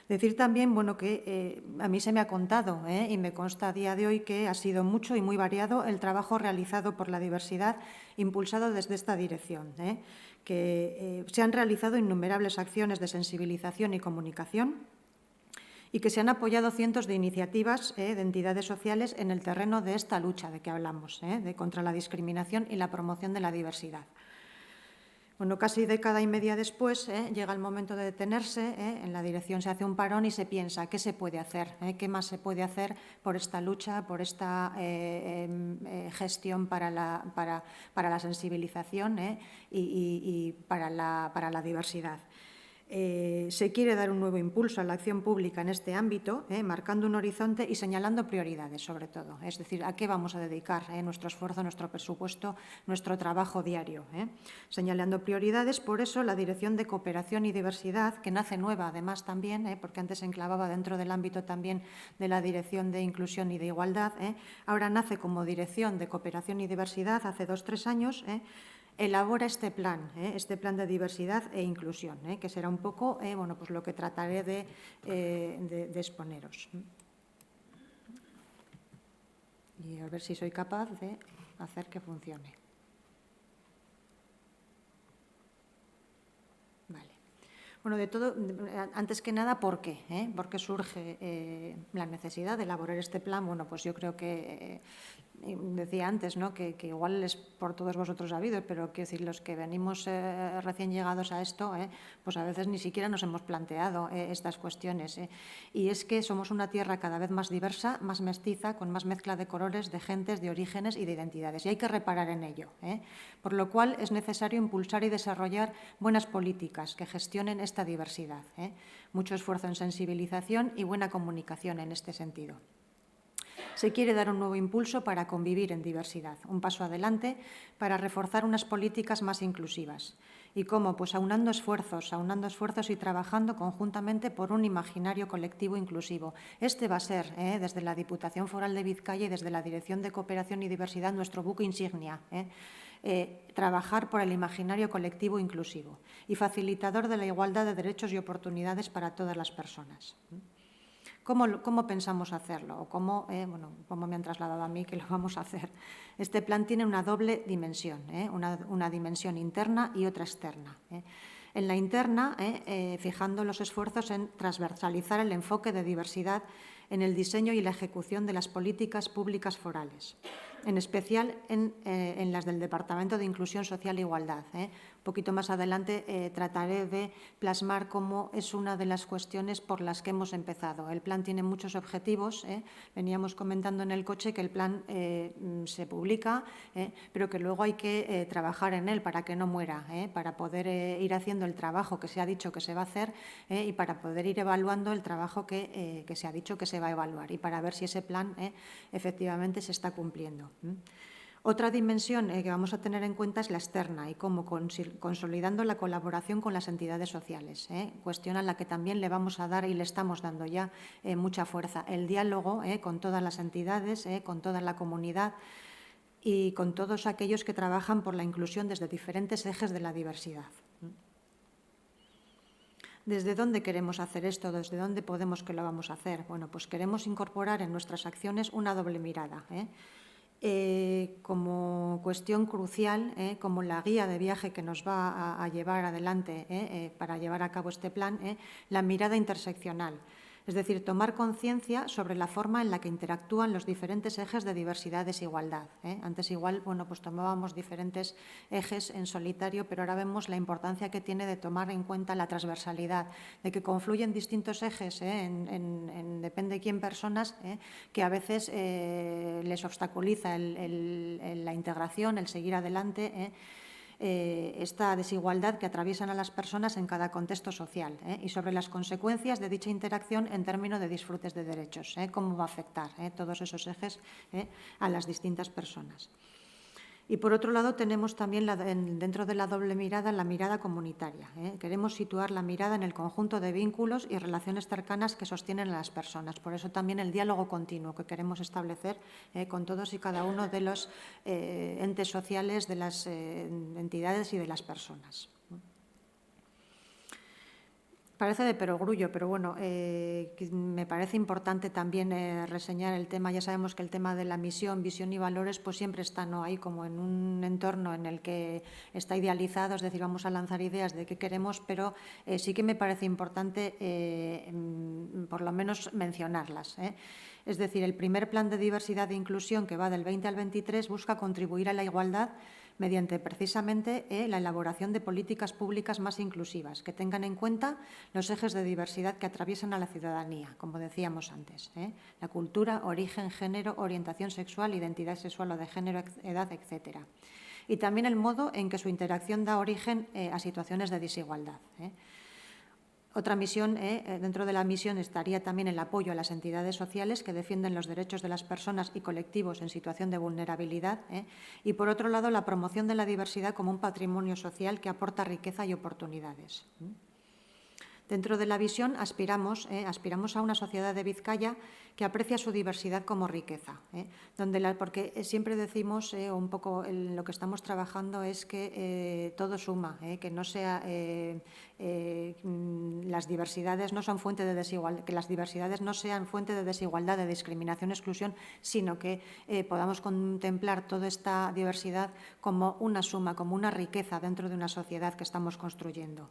Decir también, bueno, que a mí se me ha contado y me consta a día de hoy que ha sido mucho y muy variado el trabajo realizado por la diversidad impulsado desde esta dirección, que se han realizado innumerables acciones de sensibilización y comunicación y que se han apoyado cientos de iniciativas de entidades sociales en el terreno de esta lucha de que hablamos, contra la discriminación y la promoción de la diversidad. Bueno, casi década y media después llega el momento de detenerse, en la dirección se hace un parón y se piensa qué se puede hacer, qué más se puede hacer por esta lucha, por esta gestión para la sensibilización y para la diversidad. Se quiere dar un nuevo impulso a la acción pública en este ámbito, marcando un horizonte y señalando prioridades, sobre todo. Es decir, a qué vamos a dedicar nuestro esfuerzo, nuestro presupuesto, nuestro trabajo diario. Señalando prioridades, por eso la Dirección de Cooperación y Diversidad, que nace nueva además también, porque antes se enclavaba dentro del ámbito también de la Dirección de Inclusión y de Igualdad, ahora nace como Dirección de Cooperación y Diversidad hace 2 o 3 años, elabora este plan de diversidad e inclusión, que será un poco bueno, pues lo que trataré de exponeros. Y a ver si soy capaz de hacer que funcione. Vale. Bueno, de todo, antes que nada, ¿por qué? ¿Por qué surge la necesidad de elaborar este plan? Bueno, pues yo creo que decía antes, ¿no?, que igual es por todos vosotros sabido, pero quiero decir, los que venimos recién llegados a esto, pues a veces ni siquiera nos hemos planteado estas cuestiones. Y es que somos una tierra cada vez más diversa, más mestiza, con más mezcla de colores, de gentes, de orígenes y de identidades. Y hay que reparar en ello. Por lo cual es necesario impulsar y desarrollar buenas políticas que gestionen esta diversidad. Mucho esfuerzo en sensibilización y buena comunicación en este sentido. Se quiere dar un nuevo impulso para convivir en diversidad, un paso adelante para reforzar unas políticas más inclusivas. ¿Y cómo? Pues aunando esfuerzos y trabajando conjuntamente por un imaginario colectivo inclusivo. Este va a ser, desde la Diputación Foral de Vizcaya y desde la Dirección de Cooperación y Diversidad, nuestro buque insignia. Trabajar por el imaginario colectivo inclusivo y facilitador de la igualdad de derechos y oportunidades para todas las personas. ¿Cómo pensamos hacerlo? O cómo me han trasladado a mí que lo vamos a hacer. Este plan tiene una doble dimensión, una dimensión interna y otra externa. En la interna, fijando los esfuerzos en transversalizar el enfoque de diversidad en el diseño y la ejecución de las políticas públicas forales, en especial en las del Departamento de Inclusión Social e Igualdad. Un poquito más adelante trataré de plasmar cómo es una de las cuestiones por las que hemos empezado. El plan tiene muchos objetivos. Veníamos comentando en el coche que el plan se publica, pero que luego hay que trabajar en él para que no muera, para poder ir haciendo el trabajo que se ha dicho que se va a hacer y para poder ir evaluando el trabajo que se ha dicho que se va a evaluar y para ver si ese plan efectivamente se está cumpliendo. Otra dimensión que vamos a tener en cuenta es la externa y cómo consolidando la colaboración con las entidades sociales, cuestión a la que también le vamos a dar y le estamos dando ya mucha fuerza. El diálogo con todas las entidades, con toda la comunidad y con todos aquellos que trabajan por la inclusión desde diferentes ejes de la diversidad. ¿Desde dónde queremos hacer esto? ¿Desde dónde podemos que lo vamos a hacer? Bueno, pues queremos incorporar en nuestras acciones una doble mirada. Como cuestión crucial, como la guía de viaje que nos va a llevar adelante para llevar a cabo este plan, la mirada interseccional. Es decir, tomar conciencia sobre la forma en la que interactúan los diferentes ejes de diversidad y desigualdad. Antes igual, pues tomábamos diferentes ejes en solitario, pero ahora vemos la importancia que tiene de tomar en cuenta la transversalidad, de que confluyen distintos ejes en depende de quién personas, que a veces les obstaculiza la integración, el seguir adelante, esta desigualdad que atraviesan a las personas en cada contexto social y sobre las consecuencias de dicha interacción en términos de disfrutes de derechos, cómo va a afectar todos esos ejes a las distintas personas. Y, por otro lado, tenemos también dentro de la doble mirada la mirada comunitaria. Queremos situar la mirada en el conjunto de vínculos y relaciones cercanas que sostienen a las personas. Por eso también el diálogo continuo que queremos establecer con todos y cada uno de los entes sociales, de las entidades y de las personas. Parece de perogrullo, pero bueno, me parece importante también reseñar el tema. Ya sabemos que el tema de la misión, visión y valores pues siempre está ahí como en un entorno en el que está idealizado, es decir, vamos a lanzar ideas de qué queremos, pero sí que me parece importante por lo menos mencionarlas. Es decir, el primer plan de diversidad e inclusión que va del 20 al 23 busca contribuir a la igualdad mediante precisamente la elaboración de políticas públicas más inclusivas, que tengan en cuenta los ejes de diversidad que atraviesan a la ciudadanía, como decíamos antes, la cultura, origen, género, orientación sexual, identidad sexual o de género, edad, etcétera. Y también el modo en que su interacción da origen a situaciones de desigualdad. Otra misión, dentro de la misión estaría también el apoyo a las entidades sociales que defienden los derechos de las personas y colectivos en situación de vulnerabilidad y, por otro lado, la promoción de la diversidad como un patrimonio social que aporta riqueza y oportunidades. Dentro de la visión aspiramos a una sociedad de Vizcaya que aprecia su diversidad como riqueza, porque siempre decimos, un poco lo que estamos trabajando es que todo suma, que no sea las diversidades no son fuente de desigualdad, que las diversidades no sean fuente de desigualdad, de discriminación, exclusión, sino que podamos contemplar toda esta diversidad como una suma, como una riqueza dentro de una sociedad que estamos construyendo.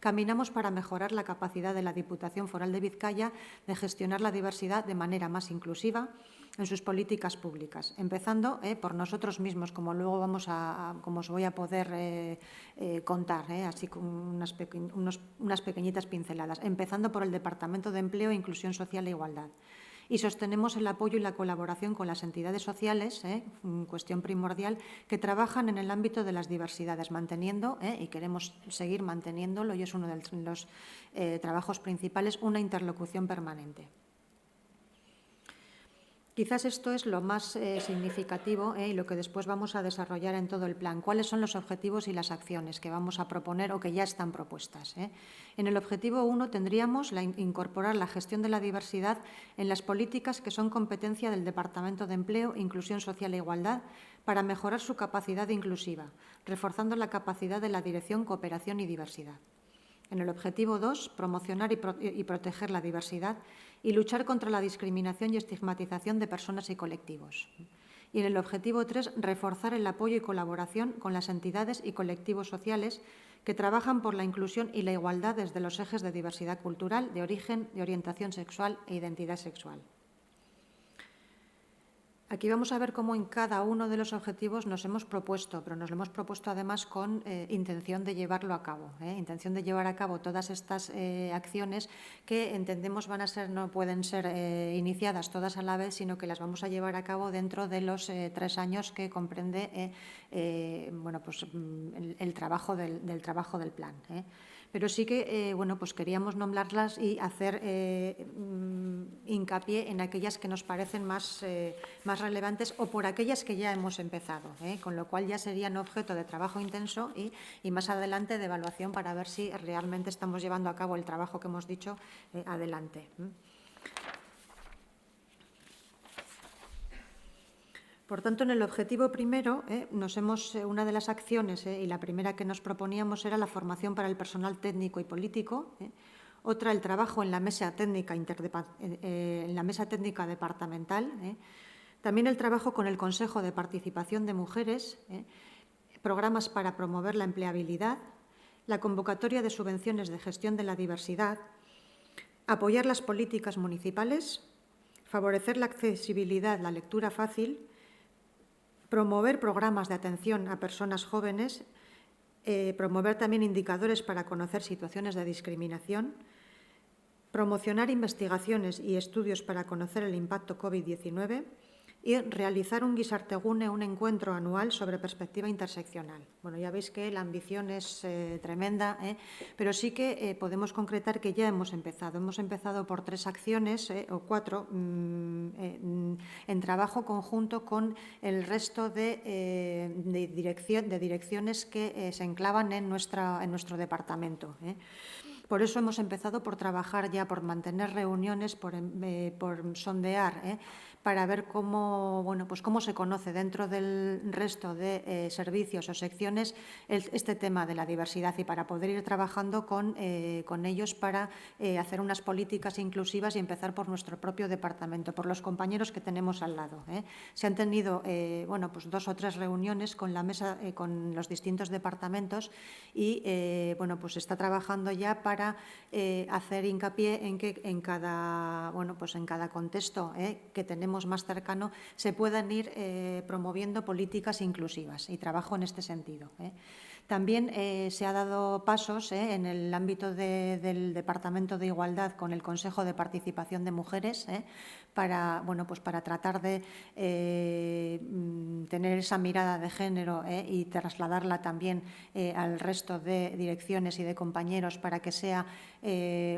Caminamos para mejorar la capacidad de la Diputación Foral de Vizcaya de gestionar la diversidad de manera más inclusiva, en sus políticas públicas, empezando por nosotros mismos, como luego como os voy a poder contar, así con unas pequeñitas pinceladas, empezando por el Departamento de Empleo, Inclusión Social e Igualdad. Y sostenemos el apoyo y la colaboración con las entidades sociales, cuestión primordial, que trabajan en el ámbito de las diversidades, manteniendo, y queremos seguir manteniéndolo, y es uno de los trabajos principales, una interlocución permanente. Quizás esto es lo más significativo y lo que después vamos a desarrollar en todo el plan. ¿Cuáles son los objetivos y las acciones que vamos a proponer o que ya están propuestas? En el objetivo 1 tendríamos incorporar la gestión de la diversidad en las políticas que son competencia del Departamento de Empleo, Inclusión Social e Igualdad para mejorar su capacidad inclusiva, reforzando la capacidad de la Dirección, Cooperación y Diversidad. En el objetivo 2, promocionar y proteger la diversidad y luchar contra la discriminación y estigmatización de personas y colectivos. Y en el objetivo 3, reforzar el apoyo y colaboración con las entidades y colectivos sociales que trabajan por la inclusión y la igualdad desde los ejes de diversidad cultural, de origen, de orientación sexual e identidad sexual. Aquí vamos a ver cómo en cada uno de los objetivos nos hemos propuesto, pero nos lo hemos propuesto además con intención de llevarlo a cabo, intención de llevar a cabo todas estas acciones que entendemos no pueden ser iniciadas todas a la vez, sino que las vamos a llevar a cabo dentro de los 3 años que comprende el trabajo del plan. Pero sí que queríamos nombrarlas y hacer hincapié en aquellas que nos parecen más relevantes o por aquellas que ya hemos empezado, con lo cual ya serían objeto de trabajo intenso y más adelante de evaluación para ver si realmente estamos llevando a cabo el trabajo que hemos dicho adelante. Por tanto, en el objetivo primero, una de las acciones y la primera que nos proponíamos era la formación para el personal técnico y político. Otra, el trabajo en la mesa técnica departamental. También el trabajo con el Consejo de Participación de Mujeres, programas para promover la empleabilidad, la convocatoria de subvenciones de gestión de la diversidad, apoyar las políticas municipales, favorecer la accesibilidad, la lectura fácil, promover programas de atención a personas jóvenes, promover también indicadores para conocer situaciones de discriminación, promocionar investigaciones y estudios para conocer el impacto COVID-19 y realizar un Gizartegune, un encuentro anual sobre perspectiva interseccional. Bueno, ya veis que la ambición es tremenda, pero sí que podemos concretar que ya hemos empezado. Hemos empezado por 3 acciones o 4 en trabajo conjunto con el resto de direcciones que se enclavan en nuestro departamento. Por eso hemos empezado por trabajar ya, por mantener reuniones, por sondear, para ver cómo se conoce dentro del resto de servicios o secciones este tema de la diversidad y para poder ir trabajando con ellos para hacer unas políticas inclusivas y empezar por nuestro propio departamento, por los compañeros que tenemos al lado. Se han tenido 2 o 3 reuniones con la mesa, con los distintos departamentos y se está trabajando ya para hacer hincapié en que en cada contexto que tenemos más cercano se puedan ir promoviendo políticas inclusivas y trabajo en este sentido. También se ha dado pasos en el ámbito del Departamento de Igualdad con el Consejo de Participación de Mujeres para tratar de tener esa mirada de género y trasladarla también al resto de direcciones y de compañeros para que sea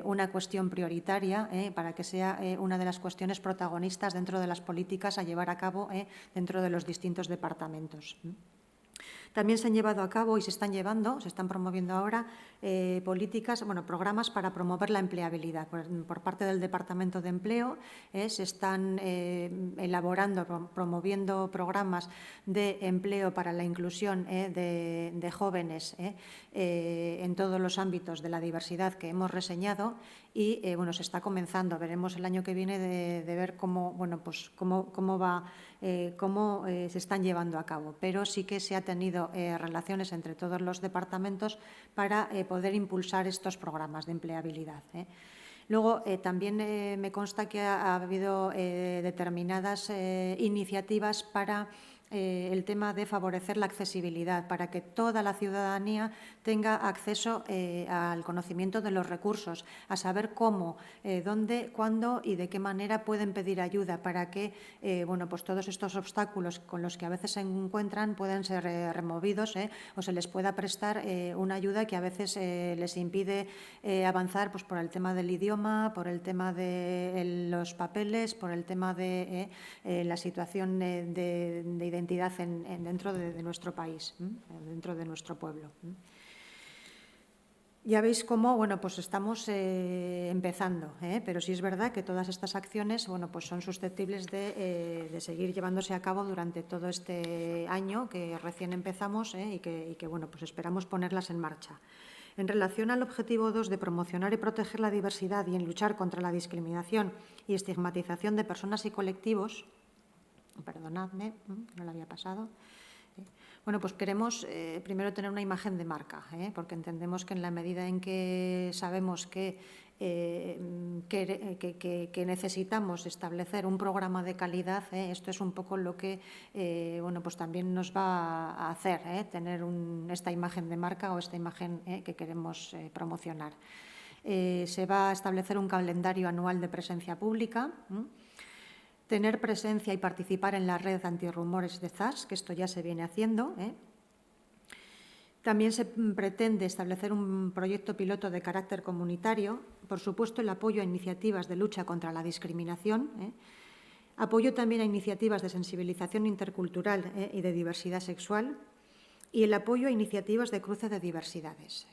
una cuestión prioritaria, para que sea una de las cuestiones protagonistas dentro de las políticas a llevar a cabo dentro de los distintos departamentos. También se han llevado a cabo y se están promoviendo ahora programas para promover la empleabilidad. Por parte del Departamento de Empleo se están elaborando, promoviendo programas de empleo para la inclusión de jóvenes en todos los ámbitos de la diversidad que hemos reseñado y se está comenzando. Veremos el año que viene de ver cómo se están llevando a cabo, pero sí que se ha tenido relaciones entre todos los departamentos para poder impulsar estos programas de empleabilidad. Luego, también me consta que ha habido determinadas iniciativas para el tema de favorecer la accesibilidad, para que toda la ciudadanía tenga acceso al conocimiento de los recursos, a saber cómo, dónde, cuándo y de qué manera pueden pedir ayuda para que bueno, pues todos estos obstáculos con los que a veces se encuentran puedan ser removidos o se les pueda prestar una ayuda que a veces les impide avanzar pues, por el tema del idioma, por el tema de los papeles, por el tema de la situación de identidad dentro de nuestro país, dentro de nuestro pueblo. Ya veis cómo bueno, pues estamos empezando, pero sí es verdad que todas estas acciones bueno, pues son susceptibles de seguir llevándose a cabo durante todo este año que recién empezamos y que bueno, pues esperamos ponerlas en marcha. En relación al objetivo 2 de promocionar y proteger la diversidad y en luchar contra la discriminación y estigmatización de personas y colectivos, perdonadme, no lo había pasado. Bueno, pues queremos primero tener una imagen de marca, porque entendemos que en la medida en que sabemos que necesitamos establecer un programa de calidad, esto es un poco lo que bueno, pues también nos va a hacer tener esta imagen de marca o esta imagen que queremos promocionar. Se va a establecer un calendario anual de presencia pública, tener presencia y participar en la red antirrumores de ZAS, que esto ya se viene haciendo. También se pretende establecer un proyecto piloto de carácter comunitario, por supuesto el apoyo a iniciativas de lucha contra la discriminación, apoyo también a iniciativas de sensibilización intercultural y de diversidad sexual y el apoyo a iniciativas de cruce de diversidades.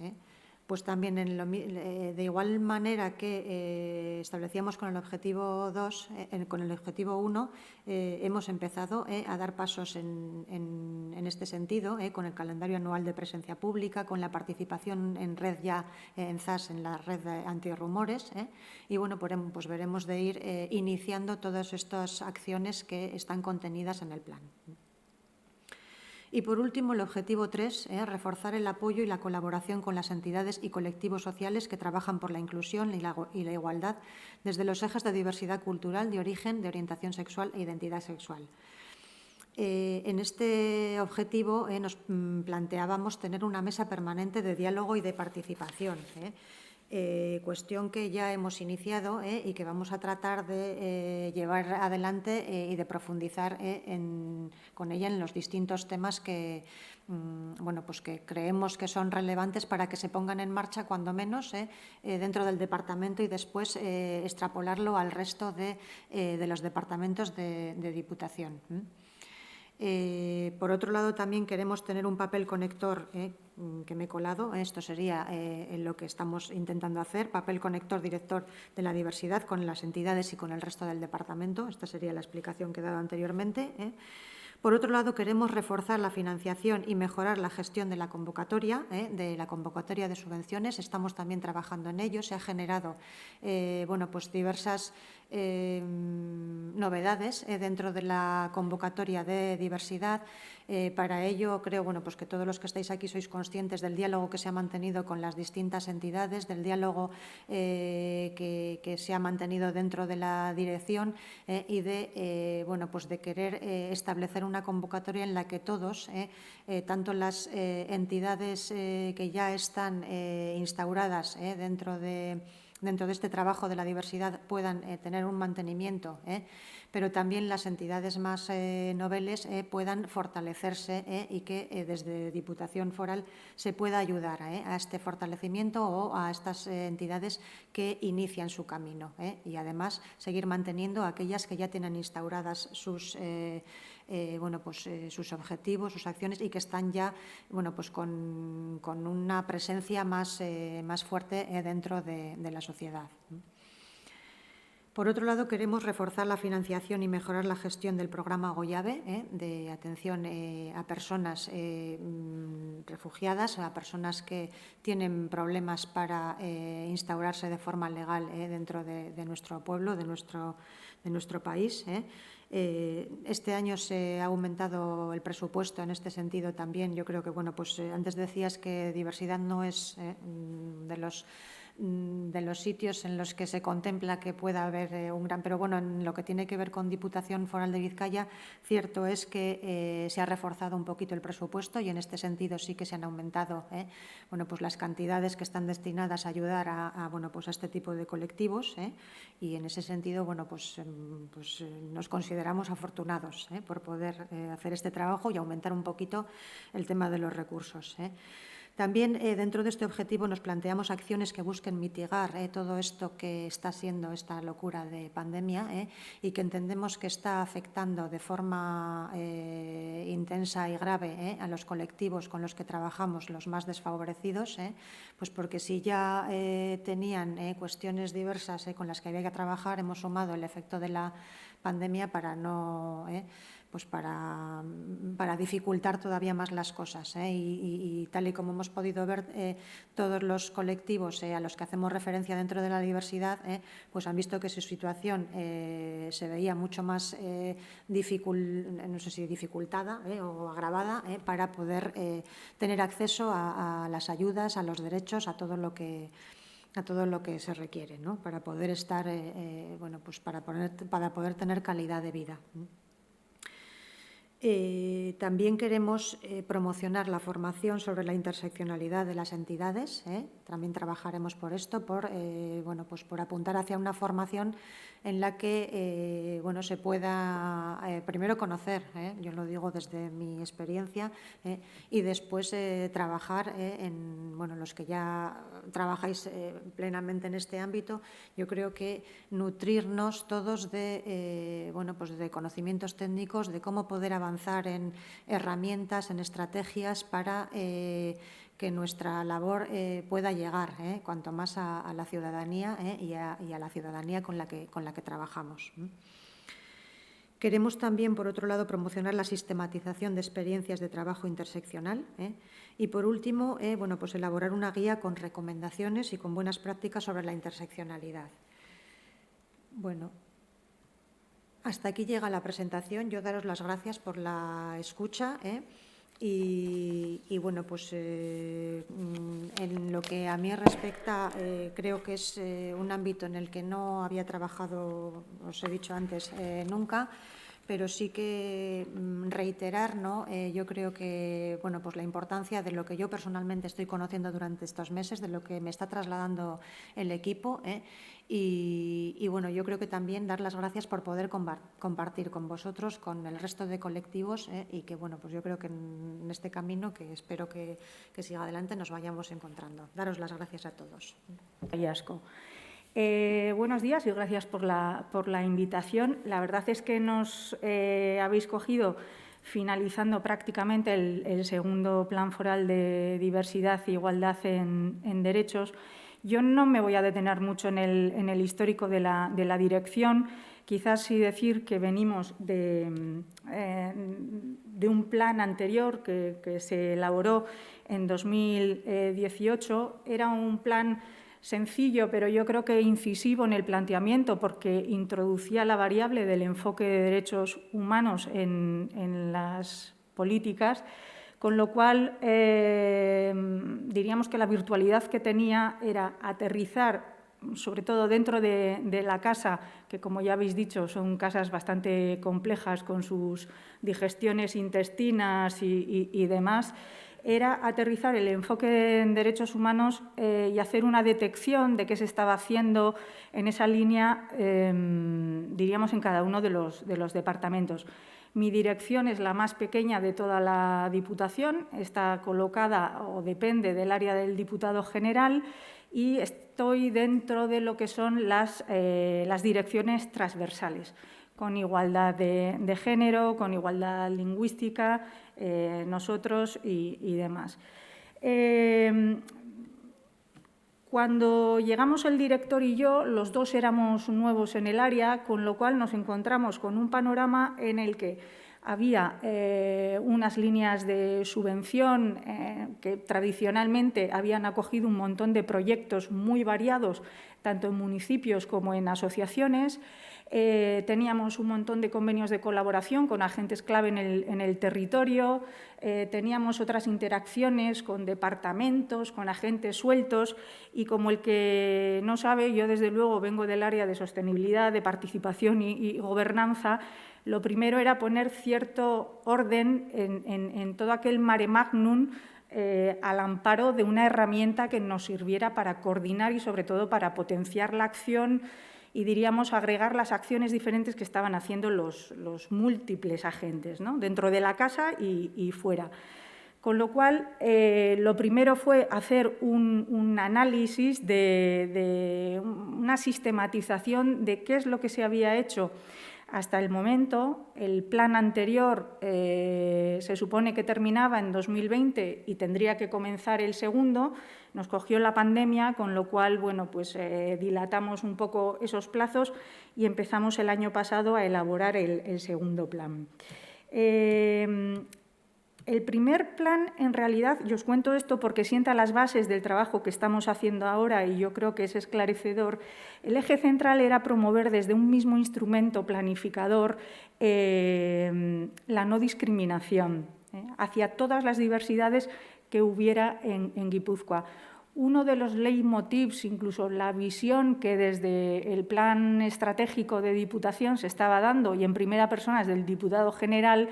Pues también de igual manera que establecíamos con el objetivo 2, con el objetivo 1, hemos empezado a dar pasos en este sentido, con el calendario anual de presencia pública, con la participación en red ya en ZAS, en la red antirrumores, y bueno, pues veremos de ir iniciando todas estas acciones que están contenidas en el plan. Y, por último, el objetivo 3, reforzar el apoyo y la colaboración con las entidades y colectivos sociales que trabajan por la inclusión y la igualdad desde los ejes de diversidad cultural, de origen, de orientación sexual e identidad sexual. En este objetivo nos planteábamos tener una mesa permanente de diálogo y de participación, cuestión que ya hemos iniciado y que vamos a tratar de llevar adelante y de profundizar con ella en los distintos temas que, bueno, pues que creemos que son relevantes para que se pongan en marcha, cuando menos, dentro del departamento y después extrapolarlo al resto de los departamentos de Diputación. Por otro lado, también queremos tener un papel conector que me he colado. Esto sería lo que estamos intentando hacer, papel conector director de la diversidad con las entidades y con el resto del departamento. Esta sería la explicación que he dado anteriormente. Por otro lado, queremos reforzar la financiación y mejorar la gestión de la convocatoria de subvenciones. Estamos también trabajando en ello. Se ha generado bueno, pues diversas novedades dentro de la convocatoria de diversidad. Para ello, creo bueno, pues que todos los que estáis aquí sois conscientes del diálogo que se ha mantenido con las distintas entidades, del diálogo que se ha mantenido dentro de la dirección y de, bueno, pues de querer establecer una convocatoria en la que todos, tanto las entidades que ya están instauradas dentro de este trabajo de la diversidad puedan tener un mantenimiento, pero también las entidades más noveles puedan fortalecerse y que desde Diputación Foral se pueda ayudar a este fortalecimiento o a estas entidades que inician su camino y además seguir manteniendo aquellas que ya tienen instauradas sus bueno, pues, sus objetivos, sus acciones y que están ya bueno, pues con una presencia más fuerte dentro de la sociedad. Por otro lado, queremos reforzar la financiación y mejorar la gestión del programa Goyave de atención a personas refugiadas, a personas que tienen problemas para instaurarse de forma legal dentro de nuestro pueblo, de nuestro país. Este año se ha aumentado el presupuesto en este sentido también. Yo creo que, bueno, pues antes decías que diversidad no es de los de los sitios en los que se contempla que pueda haber un gran... Pero bueno, en lo que tiene que ver con Diputación Foral de Vizcaya, cierto es que se ha reforzado un poquito el presupuesto y en este sentido sí que se han aumentado bueno, pues las cantidades que están destinadas a ayudar a bueno, pues a este tipo de colectivos y en ese sentido bueno, pues nos consideramos afortunados por poder hacer este trabajo y aumentar un poquito el tema de los recursos. También dentro de este objetivo nos planteamos acciones que busquen mitigar todo esto que está siendo esta locura de pandemia y que entendemos que está afectando de forma intensa y grave a los colectivos con los que trabajamos, los más desfavorecidos, pues porque si ya tenían cuestiones diversas con las que había que trabajar, hemos sumado el efecto de la pandemia para no... pues para dificultar todavía más las cosas. Y tal y como hemos podido ver, todos los colectivos a los que hacemos referencia dentro de la diversidad, pues han visto que su situación se veía mucho más no sé si dificultada o agravada para poder tener acceso a las ayudas, a los derechos, a todo lo que se requiere, ¿no? Para poder estar, bueno, pues para poder tener calidad de vida. También queremos promocionar la formación sobre la interseccionalidad de las entidades. También trabajaremos por esto, bueno, pues por apuntar hacia una formación en la que bueno, se pueda primero conocer, yo lo digo desde mi experiencia, y después trabajar en bueno, los que ya trabajáis plenamente en este ámbito. Yo creo que nutrirnos todos de, bueno, pues de conocimientos técnicos, de cómo poder avanzar en herramientas, en estrategias para que nuestra labor pueda llegar cuanto más a la ciudadanía y a la ciudadanía con la que trabajamos. Queremos también, por otro lado, promocionar la sistematización de experiencias de trabajo interseccional y, por último, bueno, pues elaborar una guía con recomendaciones y con buenas prácticas sobre la interseccionalidad. Bueno, hasta aquí llega la presentación. Yo daros las gracias por la escucha y bueno, pues en lo que a mí respecta, creo que es un ámbito en el que no había trabajado, os he dicho antes, nunca, pero sí que reiterar, ¿no? Yo creo que bueno, pues la importancia de lo que yo personalmente estoy conociendo durante estos meses, de lo que me está trasladando el equipo y bueno, yo creo que también dar las gracias por poder compartir con vosotros, con el resto de colectivos y que bueno, pues yo creo que en este camino, que espero que siga adelante, nos vayamos encontrando. Daros las gracias a todos. Buenos días y gracias por la invitación. La verdad es que nos habéis cogido finalizando prácticamente el segundo Plan Foral de Diversidad e Igualdad en Derechos. Yo no me voy a detener mucho en el histórico de la dirección, quizás sí decir que venimos de un plan anterior que se elaboró en 2018. Era un plan sencillo, pero yo creo que incisivo en el planteamiento, porque introducía la variable del enfoque de derechos humanos en las políticas, con lo cual diríamos que la virtualidad que tenía era aterrizar, sobre todo dentro de la casa, que como ya habéis dicho son casas bastante complejas con sus digestiones intestinas y demás, era aterrizar el enfoque en derechos humanos y hacer una detección de qué se estaba haciendo en esa línea, diríamos, en cada uno de los departamentos. Mi dirección es la más pequeña de toda la Diputación, está colocada o depende del área del Diputado General y estoy dentro de lo que son las direcciones transversales, con igualdad de género, con igualdad lingüística, nosotros y demás. Cuando llegamos el director y yo, los dos éramos nuevos en el área, con lo cual nos encontramos con un panorama en el que había unas líneas de subvención que tradicionalmente habían acogido un montón de proyectos muy variados, tanto en municipios como en asociaciones. Teníamos un montón de convenios de colaboración con agentes clave en el territorio, teníamos otras interacciones con departamentos, con agentes sueltos y, como el que no sabe, yo desde luego vengo del área de sostenibilidad, de participación y gobernanza. Lo primero era poner cierto orden en todo aquel mare magnum al amparo de una herramienta que nos sirviera para coordinar y, sobre todo, para potenciar la acción y, diríamos, agregar las acciones diferentes que estaban haciendo los múltiples agentes, ¿no?, dentro de la casa y fuera. Con lo cual, lo primero fue hacer un análisis de una sistematización de qué es lo que se había hecho hasta el momento. El plan anterior se supone que terminaba en 2020 y tendría que comenzar el segundo. Nos cogió la pandemia, con lo cual, bueno, pues dilatamos un poco esos plazos y empezamos el año pasado a elaborar el segundo plan. El primer plan, en realidad, yo os cuento esto porque sienta las bases del trabajo que estamos haciendo ahora y yo creo que es esclarecedor. El eje central era promover desde un mismo instrumento planificador la no discriminación hacia todas las diversidades que hubiera en Guipúzcoa. Uno de los leitmotivs, incluso la visión que desde el plan estratégico de Diputación se estaba dando y en primera persona desde el diputado general,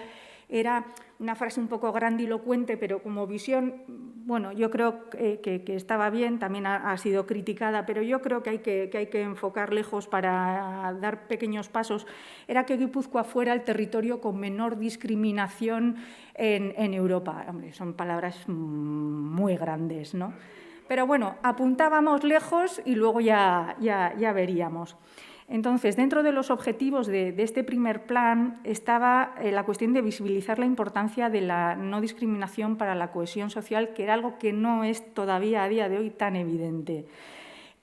era una frase un poco grandilocuente, pero como visión, bueno, yo creo que estaba bien, también ha sido criticada, pero yo creo que hay que enfocar lejos para dar pequeños pasos. Era que Guipúzcoa fuera el territorio con menor discriminación en Europa. Hombre, son palabras muy grandes, ¿no? Pero bueno, apuntábamos lejos y luego ya veríamos. Entonces, dentro de los objetivos de este primer plan estaba la cuestión de visibilizar la importancia de la no discriminación para la cohesión social, que era algo que no es todavía a día de hoy tan evidente.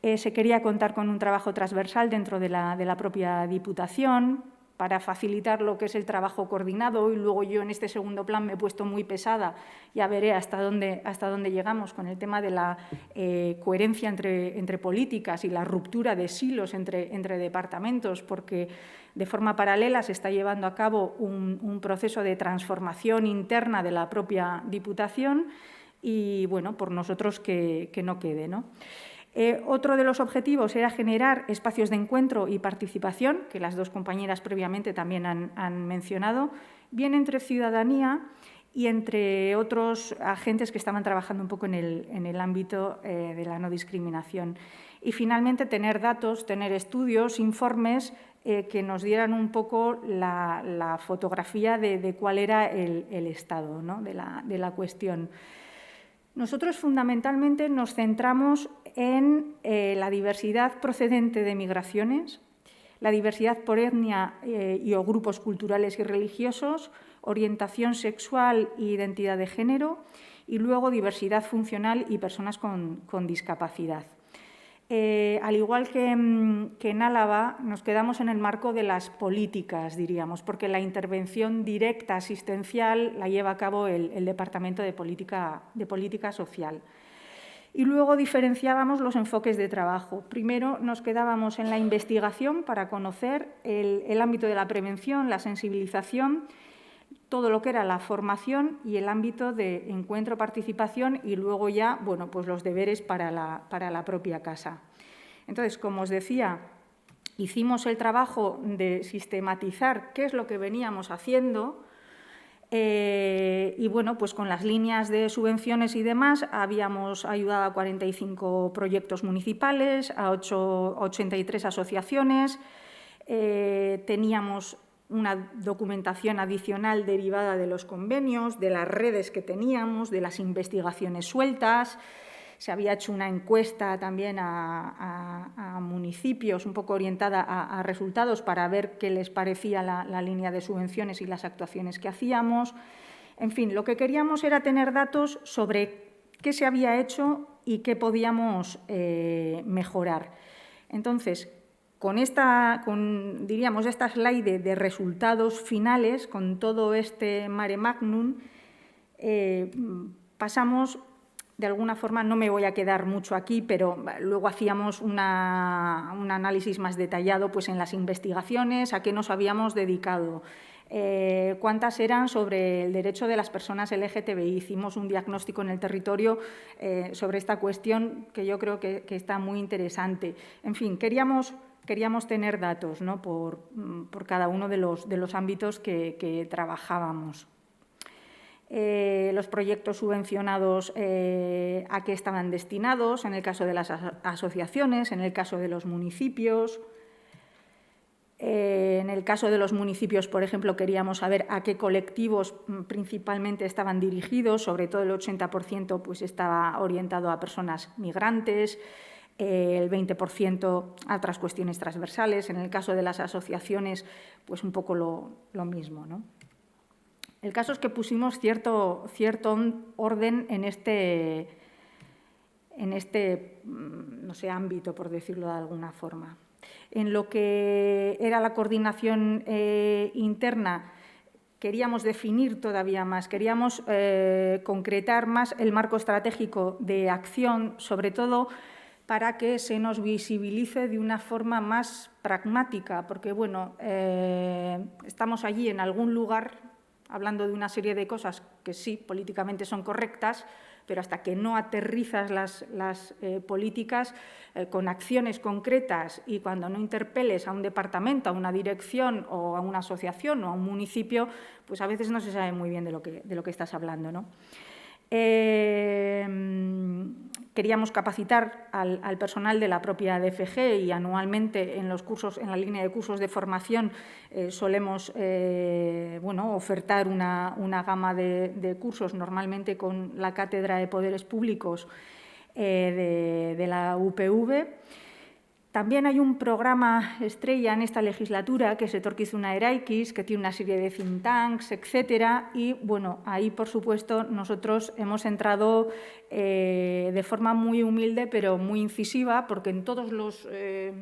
Se quería contar con un trabajo transversal dentro de la propia Diputación para facilitar lo que es el trabajo coordinado, y luego yo en este segundo plan me he puesto muy pesada, ya veré hasta dónde llegamos con el tema de la coherencia entre políticas y la ruptura de silos entre departamentos, porque de forma paralela se está llevando a cabo un proceso de transformación interna de la propia Diputación y, bueno, por nosotros que no quede, ¿no? Otro de los objetivos era generar espacios de encuentro y participación, que las dos compañeras previamente también han mencionado, bien entre ciudadanía y entre otros agentes que estaban trabajando un poco en el ámbito de la no discriminación. Y, finalmente, tener datos, tener estudios, informes que nos dieran un poco la fotografía de cuál era el estado, ¿no?, de la cuestión. Nosotros fundamentalmente nos centramos en la diversidad procedente de migraciones, la diversidad por etnia y o grupos culturales y religiosos, orientación sexual e identidad de género y luego diversidad funcional y personas con discapacidad. Al igual que en Álava, nos quedamos en el marco de las políticas, diríamos, porque la intervención directa asistencial la lleva a cabo el Departamento de Política Social. Y luego diferenciábamos los enfoques de trabajo. Primero nos quedábamos en la investigación para conocer el ámbito de la prevención, la sensibilización, todo lo que era la formación y el ámbito de encuentro, participación y luego ya, bueno, pues los deberes para la propia casa. Entonces, como os decía, hicimos el trabajo de sistematizar qué es lo que veníamos haciendo y, bueno, pues con las líneas de subvenciones y demás habíamos ayudado a 45 proyectos municipales, a 83 asociaciones, teníamos una documentación adicional derivada de los convenios, de las redes que teníamos, de las investigaciones sueltas. Se había hecho una encuesta también a municipios un poco orientada a resultados para ver qué les parecía la línea de subvenciones y las actuaciones que hacíamos. En fin, lo que queríamos era tener datos sobre qué se había hecho y qué podíamos mejorar. Entonces, diríamos, esta slide de resultados finales, con todo este mare magnum, pasamos de alguna forma, no me voy a quedar mucho aquí, pero luego hacíamos un análisis más detallado pues, en las investigaciones, a qué nos habíamos dedicado, cuántas eran sobre el derecho de las personas LGTBI. Hicimos un diagnóstico en el territorio sobre esta cuestión que yo creo que está muy interesante. En fin, queríamos tener datos, ¿no?, por cada uno de los ámbitos que trabajábamos. Los proyectos subvencionados, a qué estaban destinados, en el caso de las asociaciones, en el caso de los municipios. En el caso de los municipios, por ejemplo, queríamos saber a qué colectivos principalmente estaban dirigidos, sobre todo el 80% pues, estaba orientado a personas migrantes, el 20% a otras cuestiones transversales. En el caso de las asociaciones, pues un poco lo mismo, ¿no? El caso es que pusimos cierto orden en este no sé, ámbito, por decirlo de alguna forma. En lo que era la coordinación interna, queríamos definir todavía más, queríamos concretar más el marco estratégico de acción, sobre todo para que se nos visibilice de una forma más pragmática, porque, bueno, estamos allí en algún lugar hablando de una serie de cosas que sí, políticamente son correctas, pero hasta que no aterrizas las políticas con acciones concretas y cuando no interpeles a un departamento, a una dirección o a una asociación o a un municipio, pues a veces no se sabe muy bien de lo que estás hablando, ¿no? Queríamos capacitar al personal de la propia DFG y anualmente en los cursos, en la línea de cursos de formación, solemos ofertar una gama de cursos, normalmente con la Cátedra de Poderes Públicos de la UPV. También hay un programa estrella en esta legislatura, que es Etorkizuna Eraikis, que tiene una serie de think tanks, etcétera. Y, bueno, ahí, por supuesto, nosotros hemos entrado de forma muy humilde, pero muy incisiva, porque en todos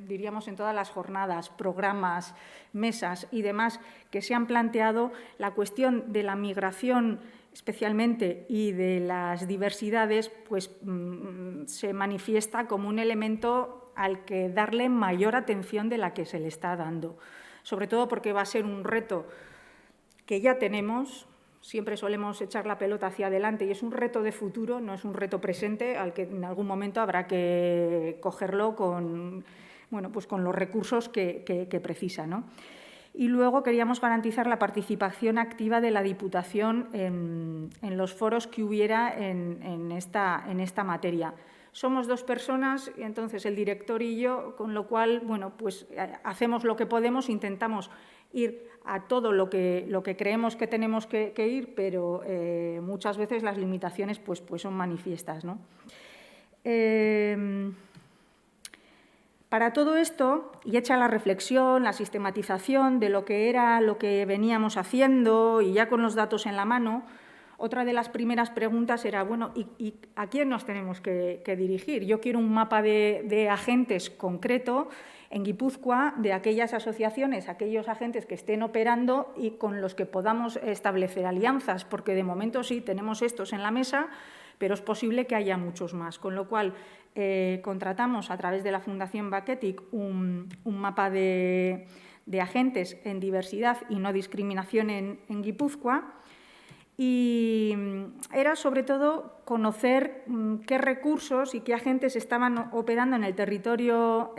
diríamos, en todas las jornadas, programas, mesas y demás que se han planteado, la cuestión de la migración especialmente y de las diversidades, pues se manifiesta como un elemento al que darle mayor atención de la que se le está dando, sobre todo porque va a ser un reto que ya tenemos, siempre solemos echar la pelota hacia adelante y es un reto de futuro, no es un reto presente al que en algún momento habrá que cogerlo con los recursos que precisa, ¿no? Y luego queríamos garantizar la participación activa de la Diputación en los foros que hubiera en esta materia. Somos 2 personas, y entonces el director y yo, con lo cual, hacemos lo que podemos, intentamos ir a todo lo que creemos que tenemos que ir, pero muchas veces las limitaciones pues son manifiestas, ¿no? Para todo esto, y hecha la reflexión, la sistematización de lo que veníamos haciendo y ya con los datos en la mano, otra de las primeras preguntas era, bueno, ¿y a quién nos tenemos que dirigir? Yo quiero un mapa de agentes concreto en Guipúzcoa, de aquellas asociaciones, aquellos agentes que estén operando y con los que podamos establecer alianzas, porque de momento sí tenemos estos en la mesa, pero es posible que haya muchos más. Con lo cual, contratamos a través de la Fundación Baketic un mapa de agentes en diversidad y no discriminación en Guipúzcoa. Y era, sobre todo, conocer qué recursos y qué agentes estaban operando en el territorio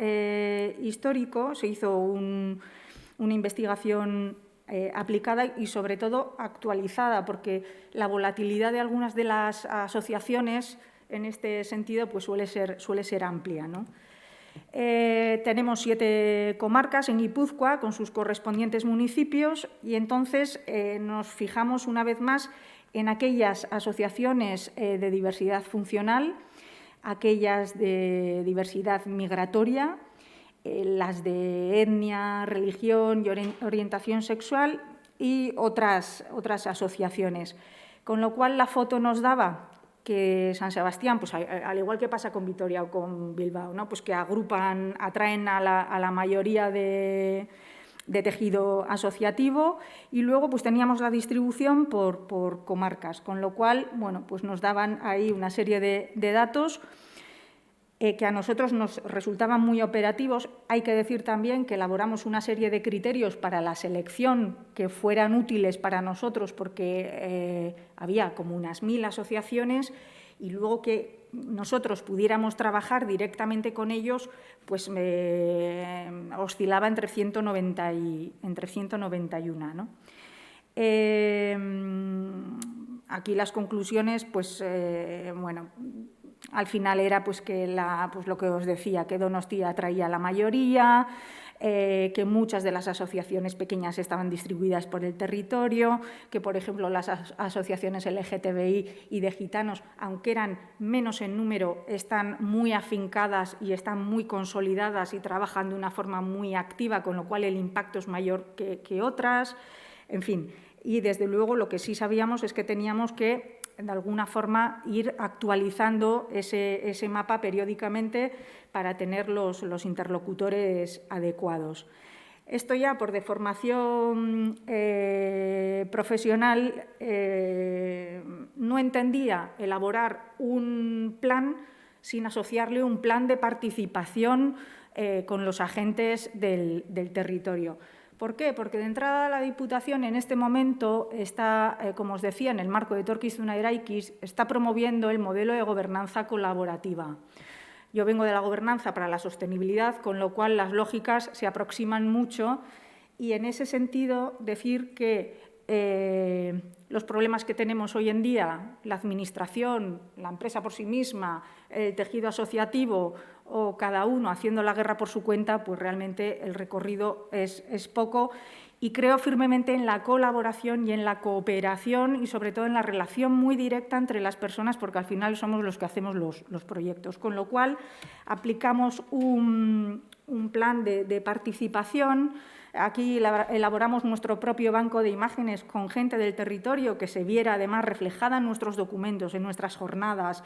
histórico. Se hizo una investigación aplicada y, sobre todo, actualizada, porque la volatilidad de algunas de las asociaciones en este sentido pues suele ser amplia, ¿no? Tenemos 7 comarcas en Guipúzcoa con sus correspondientes municipios y entonces nos fijamos una vez más en aquellas asociaciones de diversidad funcional, aquellas de diversidad migratoria, las de etnia, religión y orientación sexual y otras asociaciones. Con lo cual la foto nos daba que San Sebastián, pues al igual que pasa con Vitoria o con Bilbao, ¿no? Pues que atraen a la mayoría de de tejido asociativo, y luego pues teníamos la distribución por comarcas, con lo cual bueno, pues nos daban ahí una serie de datos que a nosotros nos resultaban muy operativos. Hay que decir también que elaboramos una serie de criterios para la selección que fueran útiles para nosotros, porque había como unas 1000 asociaciones, y luego que nosotros pudiéramos trabajar directamente con ellos, pues oscilaba entre 190 y entre 191, ¿no? Aquí las conclusiones, pues bueno, al final era pues que lo que os decía, que Donostia atraía a la mayoría, que muchas de las asociaciones pequeñas estaban distribuidas por el territorio, que, por ejemplo, las asociaciones LGTBI y de gitanos, aunque eran menos en número, están muy afincadas y están muy consolidadas y trabajan de una forma muy activa, con lo cual el impacto es mayor que otras, en fin. Y, desde luego, lo que sí sabíamos es que teníamos que, de alguna forma, ir actualizando ese mapa periódicamente para tener los interlocutores adecuados. Esto ya por deformación profesional no entendía elaborar un plan sin asociarle un plan de participación con los agentes del territorio. ¿Por qué? Porque de entrada la Diputación en este momento está, como os decía, en el marco de Etorkizuna Eraikis, está promoviendo el modelo de gobernanza colaborativa. Yo vengo de la gobernanza para la sostenibilidad, con lo cual las lógicas se aproximan mucho, y en ese sentido decir que los problemas que tenemos hoy en día, la Administración, la empresa por sí misma, el tejido asociativo o cada uno haciendo la guerra por su cuenta, pues realmente el recorrido es poco, y creo firmemente en la colaboración y en la cooperación y sobre todo en la relación muy directa entre las personas, porque al final somos los que hacemos los proyectos. Con lo cual aplicamos un plan de participación. Aquí elaboramos nuestro propio banco de imágenes con gente del territorio que se viera además reflejada en nuestros documentos, en nuestras jornadas.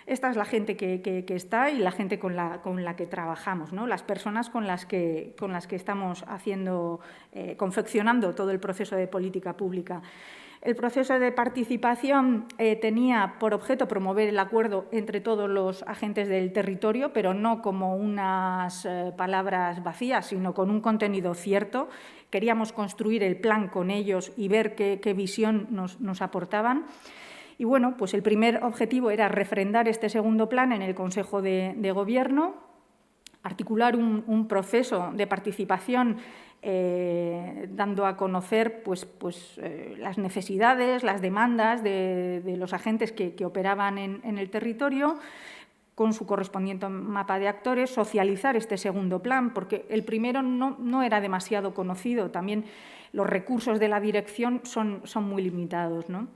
Esta es la gente que está y la gente con la que trabajamos, ¿no? Las personas con las que estamos confeccionando todo el proceso de política pública. El proceso de participación tenía por objeto promover el acuerdo entre todos los agentes del territorio, pero no como unas palabras vacías, sino con un contenido cierto. Queríamos construir el plan con ellos y ver qué visión nos aportaban. Y bueno, pues el primer objetivo era refrendar este segundo plan en el Consejo de Gobierno, articular un proceso de participación dando a conocer pues, las necesidades, las demandas de los agentes que operaban en el territorio, con su correspondiente mapa de actores, socializar este segundo plan, porque el primero no era demasiado conocido, también los recursos de la dirección son muy limitados, ¿no?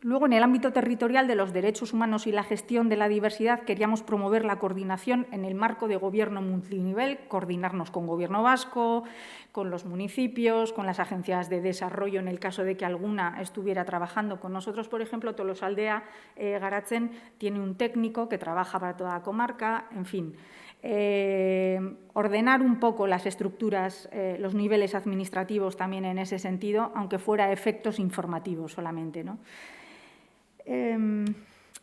Luego, en el ámbito territorial de los derechos humanos y la gestión de la diversidad, queríamos promover la coordinación en el marco de gobierno multinivel, coordinarnos con Gobierno vasco, con los municipios, con las agencias de desarrollo, en el caso de que alguna estuviera trabajando con nosotros. Por ejemplo, Tolosaldea Garatzen tiene un técnico que trabaja para toda la comarca, en fin. Ordenar un poco las estructuras, los niveles administrativos también en ese sentido, aunque fuera efectos informativos solamente, ¿no?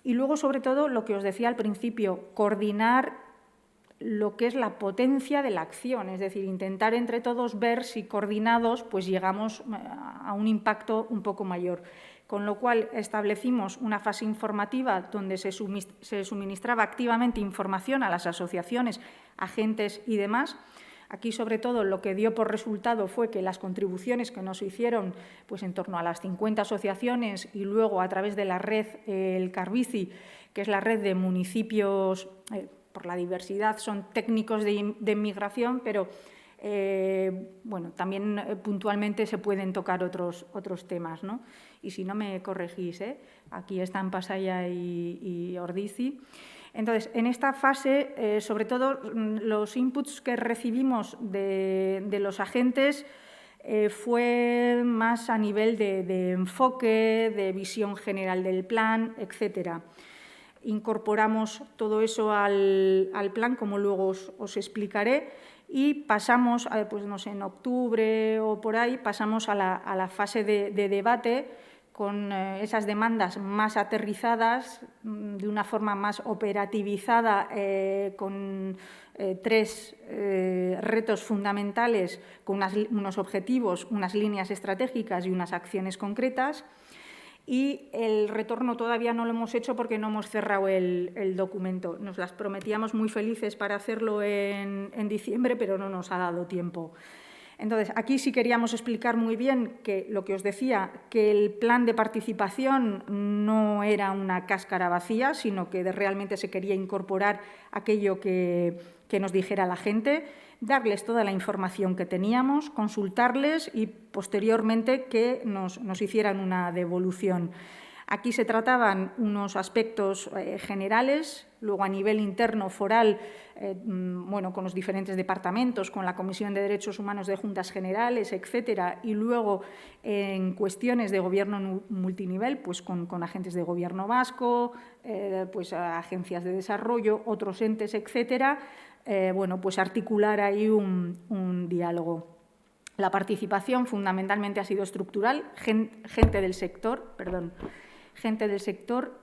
Y luego, sobre todo, lo que os decía al principio, coordinar lo que es la potencia de la acción, es decir, intentar entre todos ver si coordinados pues llegamos a un impacto un poco mayor. Con lo cual, establecimos una fase informativa donde se suministraba activamente información a las asociaciones, agentes y demás. Aquí, sobre todo, lo que dio por resultado fue que las contribuciones que nos hicieron pues, en torno a las 50 asociaciones y luego a través de la red El Carbici, que es la red de municipios por la diversidad, son técnicos de inmigración, pero bueno, también puntualmente se pueden tocar otros temas, ¿no? Y si no me corregís, aquí están Pasaia y Ordizi. Entonces, en esta fase, sobre todo, los inputs que recibimos de los agentes fue más a nivel de enfoque, de visión general del plan, etcétera. incorporamos todo eso al plan, como luego os explicaré, y pasamos, pues no sé, en octubre o por ahí, pasamos a la fase de debate con esas demandas más aterrizadas, de una forma más operativizada, con 3 retos fundamentales, con unos objetivos, unas líneas estratégicas y unas acciones concretas. Y el retorno todavía no lo hemos hecho porque no hemos cerrado el documento. Nos las prometíamos muy felices para hacerlo en diciembre, pero no nos ha dado tiempo. Entonces, aquí sí queríamos explicar muy bien que lo que os decía, que el plan de participación no era una cáscara vacía, sino que realmente se quería incorporar aquello que nos dijera la gente, darles toda la información que teníamos, consultarles y posteriormente que nos hicieran una devolución. Aquí se trataban unos aspectos generales, luego a nivel interno, foral, bueno, con los diferentes departamentos, con la Comisión de Derechos Humanos de Juntas Generales, etcétera, y luego en cuestiones de gobierno multinivel, pues con agentes de gobierno vasco, pues agencias de desarrollo, otros entes, etcétera, bueno, pues articular ahí un diálogo. La participación fundamentalmente ha sido estructural, gente del sector,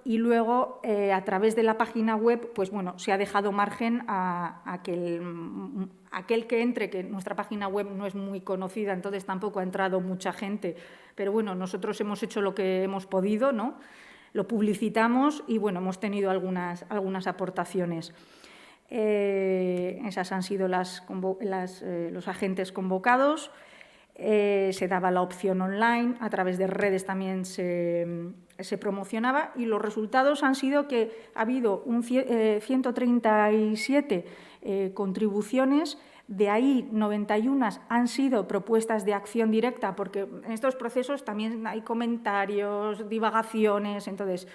y luego a través de la página web, pues bueno, se ha dejado margen a que aquel que entre, que nuestra página web no es muy conocida, entonces tampoco ha entrado mucha gente, pero bueno, nosotros hemos hecho lo que hemos podido, ¿no? Lo publicitamos y bueno, hemos tenido algunas aportaciones. Esas han sido los agentes convocados. Se daba la opción online, a través de redes también se promocionaba y los resultados han sido que ha habido 137 contribuciones, de ahí 91 han sido propuestas de acción directa, porque en estos procesos también hay comentarios, divagaciones, entonces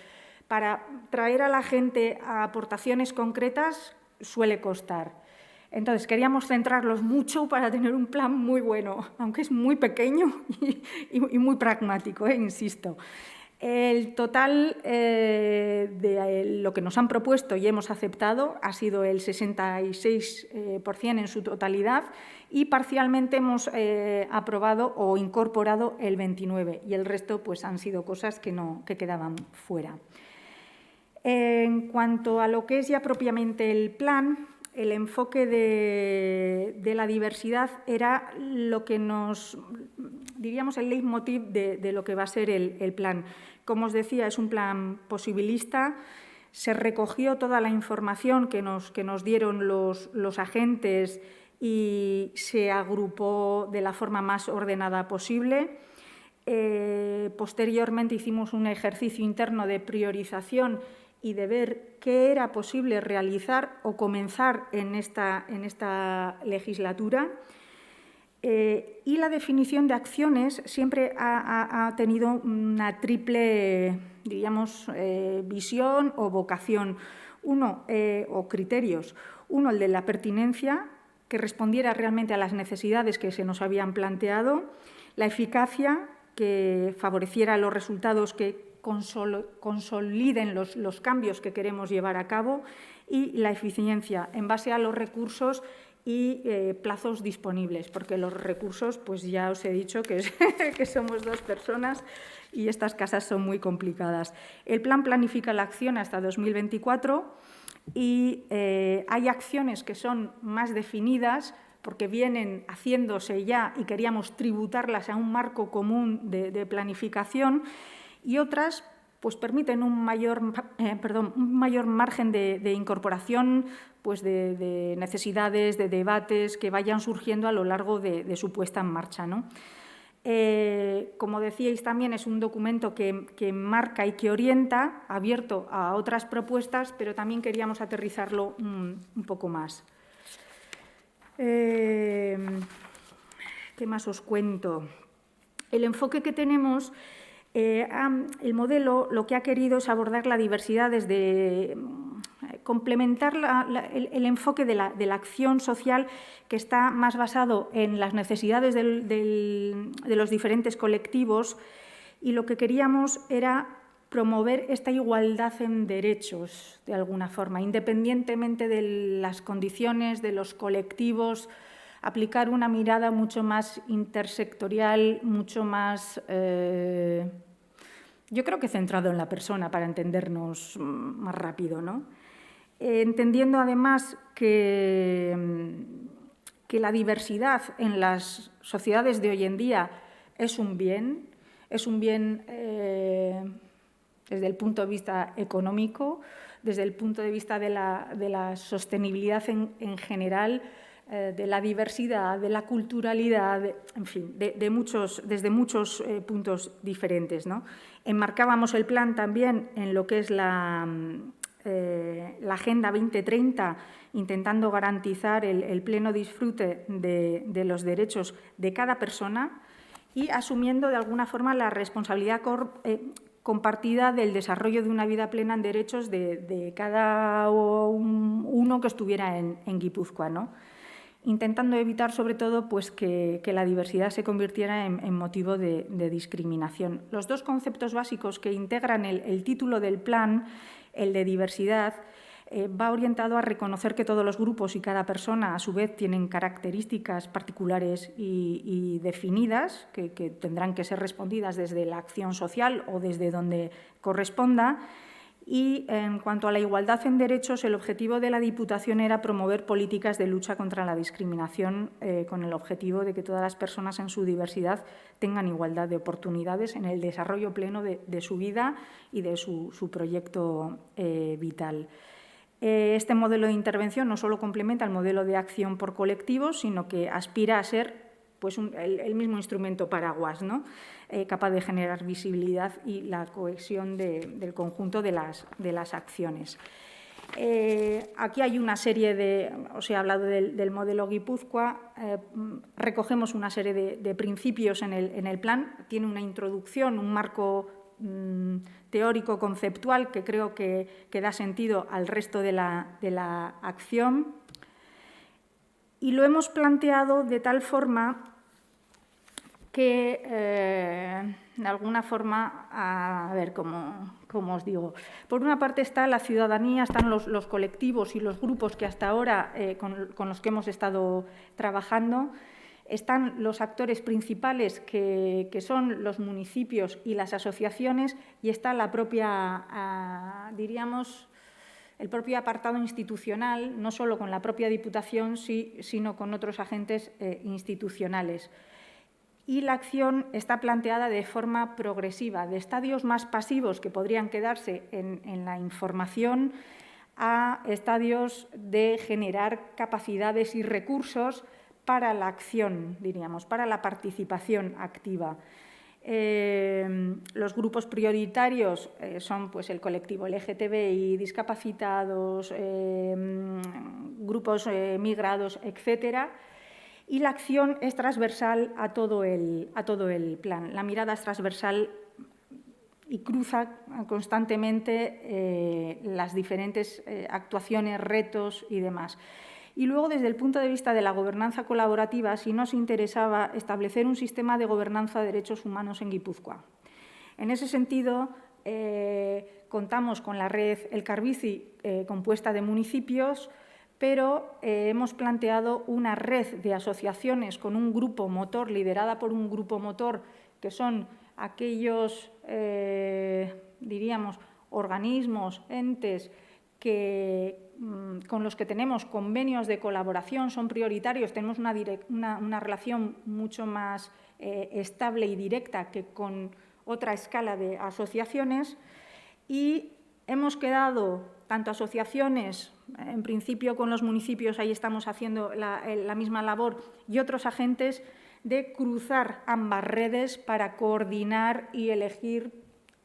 para traer a la gente a aportaciones concretas suele costar. Entonces, queríamos centrarlos mucho para tener un plan muy bueno, aunque es muy pequeño y muy pragmático, insisto. El total de lo que nos han propuesto y hemos aceptado ha sido el 66% en su totalidad y parcialmente hemos aprobado o incorporado el 29% y el resto pues, han sido cosas que quedaban fuera. En cuanto a lo que es ya propiamente el plan, el enfoque de la diversidad era lo que diríamos, el leitmotiv de lo que va a ser el plan. Como os decía, es un plan posibilista. Se recogió toda la información que nos dieron los agentes y se agrupó de la forma más ordenada posible. Posteriormente hicimos un ejercicio interno de priorización y de ver qué era posible realizar o comenzar en esta legislatura. Y la definición de acciones siempre ha tenido una triple, diríamos, visión o vocación. O criterios. Uno, el de la pertinencia, que respondiera realmente a las necesidades que se nos habían planteado. La eficacia, que favoreciera los resultados que consoliden los cambios que queremos llevar a cabo, y la eficiencia en base a los recursos y plazos disponibles, porque los recursos, pues ya os he dicho que somos 2 personas y estas casas son muy complicadas. El plan planifica la acción hasta 2024 y hay acciones que son más definidas porque vienen haciéndose ya y queríamos tributarlas a un marco común de planificación, y otras pues, permiten un mayor margen de incorporación pues, de necesidades, de debates que vayan surgiendo a lo largo de su puesta en marcha, ¿no? Como decíais también, es un documento que marca y que orienta, abierto a otras propuestas, pero también queríamos aterrizarlo un poco más. ¿Qué más os cuento? El enfoque que tenemos... el modelo lo que ha querido es abordar la diversidad desde complementar el enfoque de la acción social, que está más basado en las necesidades de los diferentes colectivos, y lo que queríamos era promover esta igualdad en derechos, de alguna forma, independientemente de las condiciones, de los colectivos, aplicar una mirada mucho más intersectorial, mucho más, yo creo que centrado en la persona para entendernos más rápido, ¿no? Entendiendo además que la diversidad en las sociedades de hoy en día es un bien desde el punto de vista económico, desde el punto de vista de la sostenibilidad en general, de la diversidad, de la culturalidad, en fin, desde muchos puntos diferentes, ¿no? Enmarcábamos el plan también en lo que es la Agenda 2030, intentando garantizar el pleno disfrute de los derechos de cada persona y asumiendo de alguna forma la responsabilidad compartida del desarrollo de una vida plena en derechos de cada uno que estuviera en Guipúzcoa, ¿no? Intentando evitar, sobre todo, pues, que la diversidad se convirtiera en motivo de discriminación. Los dos conceptos básicos que integran el título del plan, el de diversidad, va orientado a reconocer que todos los grupos y cada persona, a su vez, tienen características particulares y definidas, que tendrán que ser respondidas desde la acción social o desde donde corresponda. Y en cuanto a la igualdad en derechos, el objetivo de la Diputación era promover políticas de lucha contra la discriminación con el objetivo de que todas las personas en su diversidad tengan igualdad de oportunidades en el desarrollo pleno de su vida y de su proyecto vital. Este modelo de intervención no solo complementa el modelo de acción por colectivos, sino que aspira a ser pues, el mismo instrumento paraguas, ¿no? Capaz de generar visibilidad y la cohesión del conjunto de las acciones. Aquí hay una serie os he hablado del modelo Guipúzcoa, recogemos una serie de principios en el plan, tiene una introducción, un marco teórico conceptual que creo que da sentido al resto de la acción y lo hemos planteado de tal forma que, de alguna forma, a ver cómo os digo, por una parte está la ciudadanía, están los colectivos y los grupos que hasta ahora con los que hemos estado trabajando, están los actores principales que son los municipios y las asociaciones y está la propia, diríamos, el propio apartado institucional, no solo con la propia Diputación, sino con otros agentes institucionales. Y la acción está planteada de forma progresiva, de estadios más pasivos que podrían quedarse en la información a estadios de generar capacidades y recursos para la acción, diríamos, para la participación activa. Los grupos prioritarios son pues, el colectivo LGTBI, discapacitados, grupos migrados, etcétera. Y la acción es transversal a todo el plan. La mirada es transversal y cruza constantemente las diferentes actuaciones, retos y demás. Y luego, desde el punto de vista de la gobernanza colaborativa, sí nos interesaba establecer un sistema de gobernanza de derechos humanos en Guipúzcoa. En ese sentido, contamos con la red Elkarbizi, compuesta de municipios, pero hemos planteado una red de asociaciones con un grupo motor, liderada por un grupo motor, que son aquellos, diríamos, organismos, entes con los que tenemos convenios de colaboración, son prioritarios, tenemos una relación mucho más estable y directa que con otra escala de asociaciones y hemos quedado tanto asociaciones, en principio con los municipios, ahí estamos haciendo la misma labor, y otros agentes de cruzar ambas redes para coordinar y elegir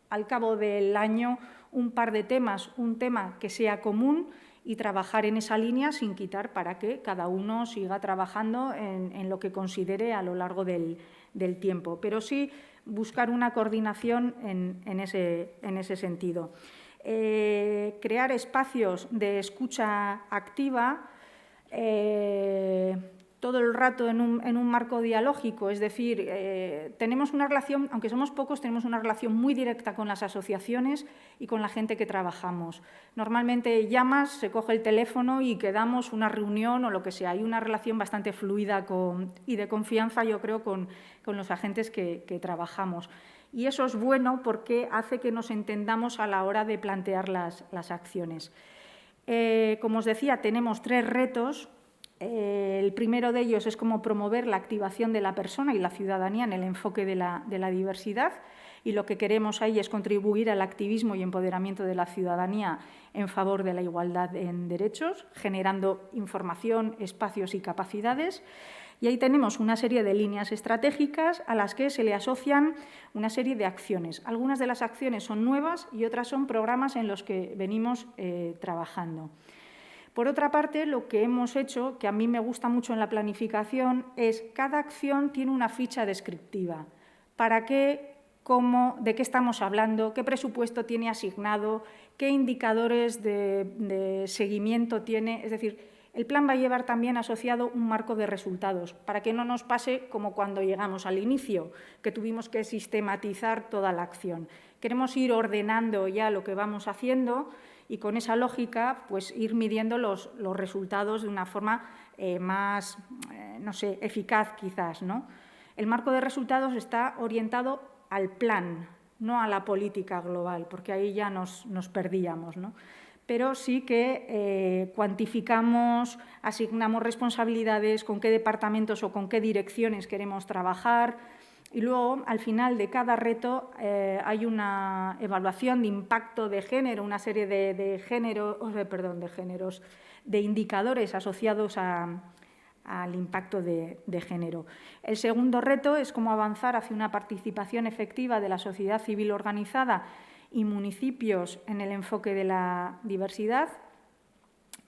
al cabo del año un par de temas, un tema que sea común y trabajar en esa línea sin quitar para que cada uno siga trabajando en lo que considere a lo largo del tiempo, pero sí buscar una coordinación en ese sentido. Crear espacios de escucha activa, todo el rato en un marco dialógico, es decir, tenemos una relación, aunque somos pocos, tenemos una relación muy directa con las asociaciones y con la gente que trabajamos. Normalmente llamas, se coge el teléfono y quedamos una reunión o lo que sea. Hay una relación bastante fluida y de confianza, yo creo, con los agentes que trabajamos. Y eso es bueno porque hace que nos entendamos a la hora de plantear las acciones. Como os decía, tenemos 3 retos. El primero de ellos es cómo promover la activación de la persona y la ciudadanía en el enfoque de la diversidad, y lo que queremos ahí es contribuir al activismo y empoderamiento de la ciudadanía en favor de la igualdad en derechos, generando información, espacios y capacidades. Y ahí tenemos una serie de líneas estratégicas a las que se le asocian una serie de acciones. Algunas de las acciones son nuevas y otras son programas en los que venimos trabajando. Por otra parte, lo que hemos hecho, que a mí me gusta mucho en la planificación, es cada acción tiene una ficha descriptiva. ¿Para qué? ¿Cómo? ¿De qué estamos hablando? ¿Qué presupuesto tiene asignado? ¿Qué indicadores de seguimiento tiene? Es decir, el plan va a llevar también asociado un marco de resultados, para que no nos pase como cuando llegamos al inicio, que tuvimos que sistematizar toda la acción. Queremos ir ordenando ya lo que vamos haciendo y con esa lógica pues, ir midiendo los resultados de una forma más, no sé, eficaz quizás, ¿no? El marco de resultados está orientado al plan, no a la política global, porque ahí ya nos perdíamos, ¿no? Pero sí que cuantificamos, asignamos responsabilidades, con qué departamentos o con qué direcciones queremos trabajar. Y luego, al final de cada reto, hay una evaluación de impacto de género, una serie de indicadores asociados al impacto de género. El segundo reto es cómo avanzar hacia una participación efectiva de la sociedad civil organizada y municipios en el enfoque de la diversidad.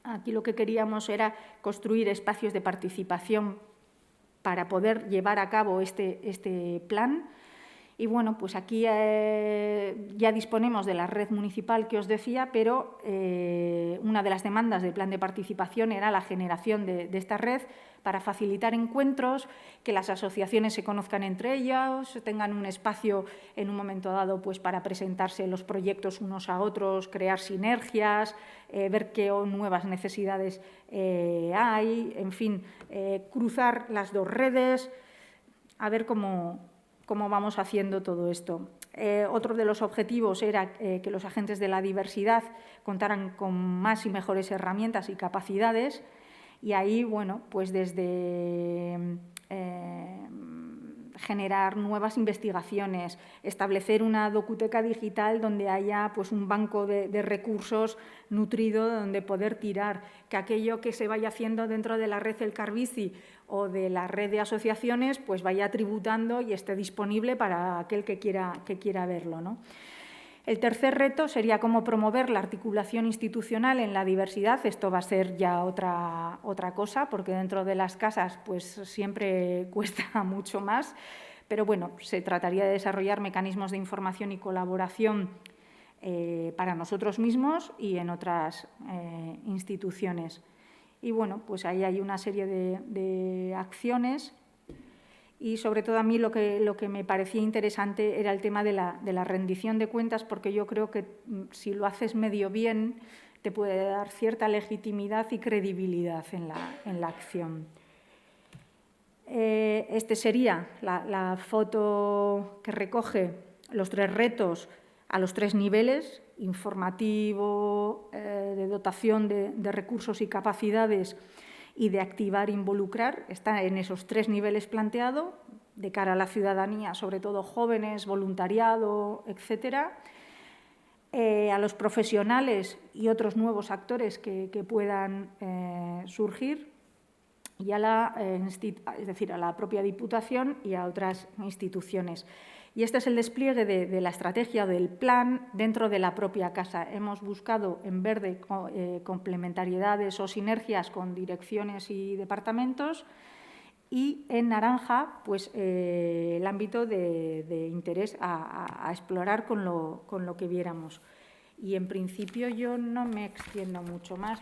Aquí lo que queríamos era construir espacios de participación para poder llevar a cabo este plan. Y bueno, pues aquí ya disponemos de la red municipal que os decía, pero una de las demandas del plan de participación era la generación de esta red para facilitar encuentros, que las asociaciones se conozcan entre ellas, tengan un espacio en un momento dado pues, para presentarse los proyectos unos a otros, crear sinergias, ver qué nuevas necesidades hay, en fin, cruzar las 2 redes, a ver cómo vamos haciendo todo esto. Otro de los objetivos era que los agentes de la diversidad contaran con más y mejores herramientas y capacidades, y ahí, bueno, pues desde generar nuevas investigaciones, establecer una docuteca digital donde haya pues, un banco de recursos nutrido donde poder tirar, que aquello que se vaya haciendo dentro de la red Elkarbizi o de la red de asociaciones pues vaya tributando y esté disponible para aquel que quiera verlo, ¿no? El tercer reto sería cómo promover la articulación institucional en la diversidad. Esto va a ser ya otra cosa, porque dentro de las casas pues, siempre cuesta mucho más. Pero bueno, se trataría de desarrollar mecanismos de información y colaboración para nosotros mismos y en otras instituciones. Y bueno, pues ahí hay una serie de acciones. Y sobre todo a mí lo que me parecía interesante era el tema de la rendición de cuentas, porque yo creo que si lo haces medio bien te puede dar cierta legitimidad y credibilidad en la acción. Este sería la foto que recoge los 3 retos a los 3 niveles, informativo, de dotación de recursos y capacidades, y de activar e involucrar, está en esos 3 niveles planteado, de cara a la ciudadanía, sobre todo jóvenes, voluntariado, etcétera, a los profesionales y otros nuevos actores que puedan surgir, y a la propia Diputación y a otras instituciones. Y este es el despliegue de la estrategia del plan dentro de la propia casa. Hemos buscado en verde complementariedades o sinergias con direcciones y departamentos, y en naranja pues, el ámbito de interés a explorar con lo que viéramos. Y en principio yo no me extiendo mucho más.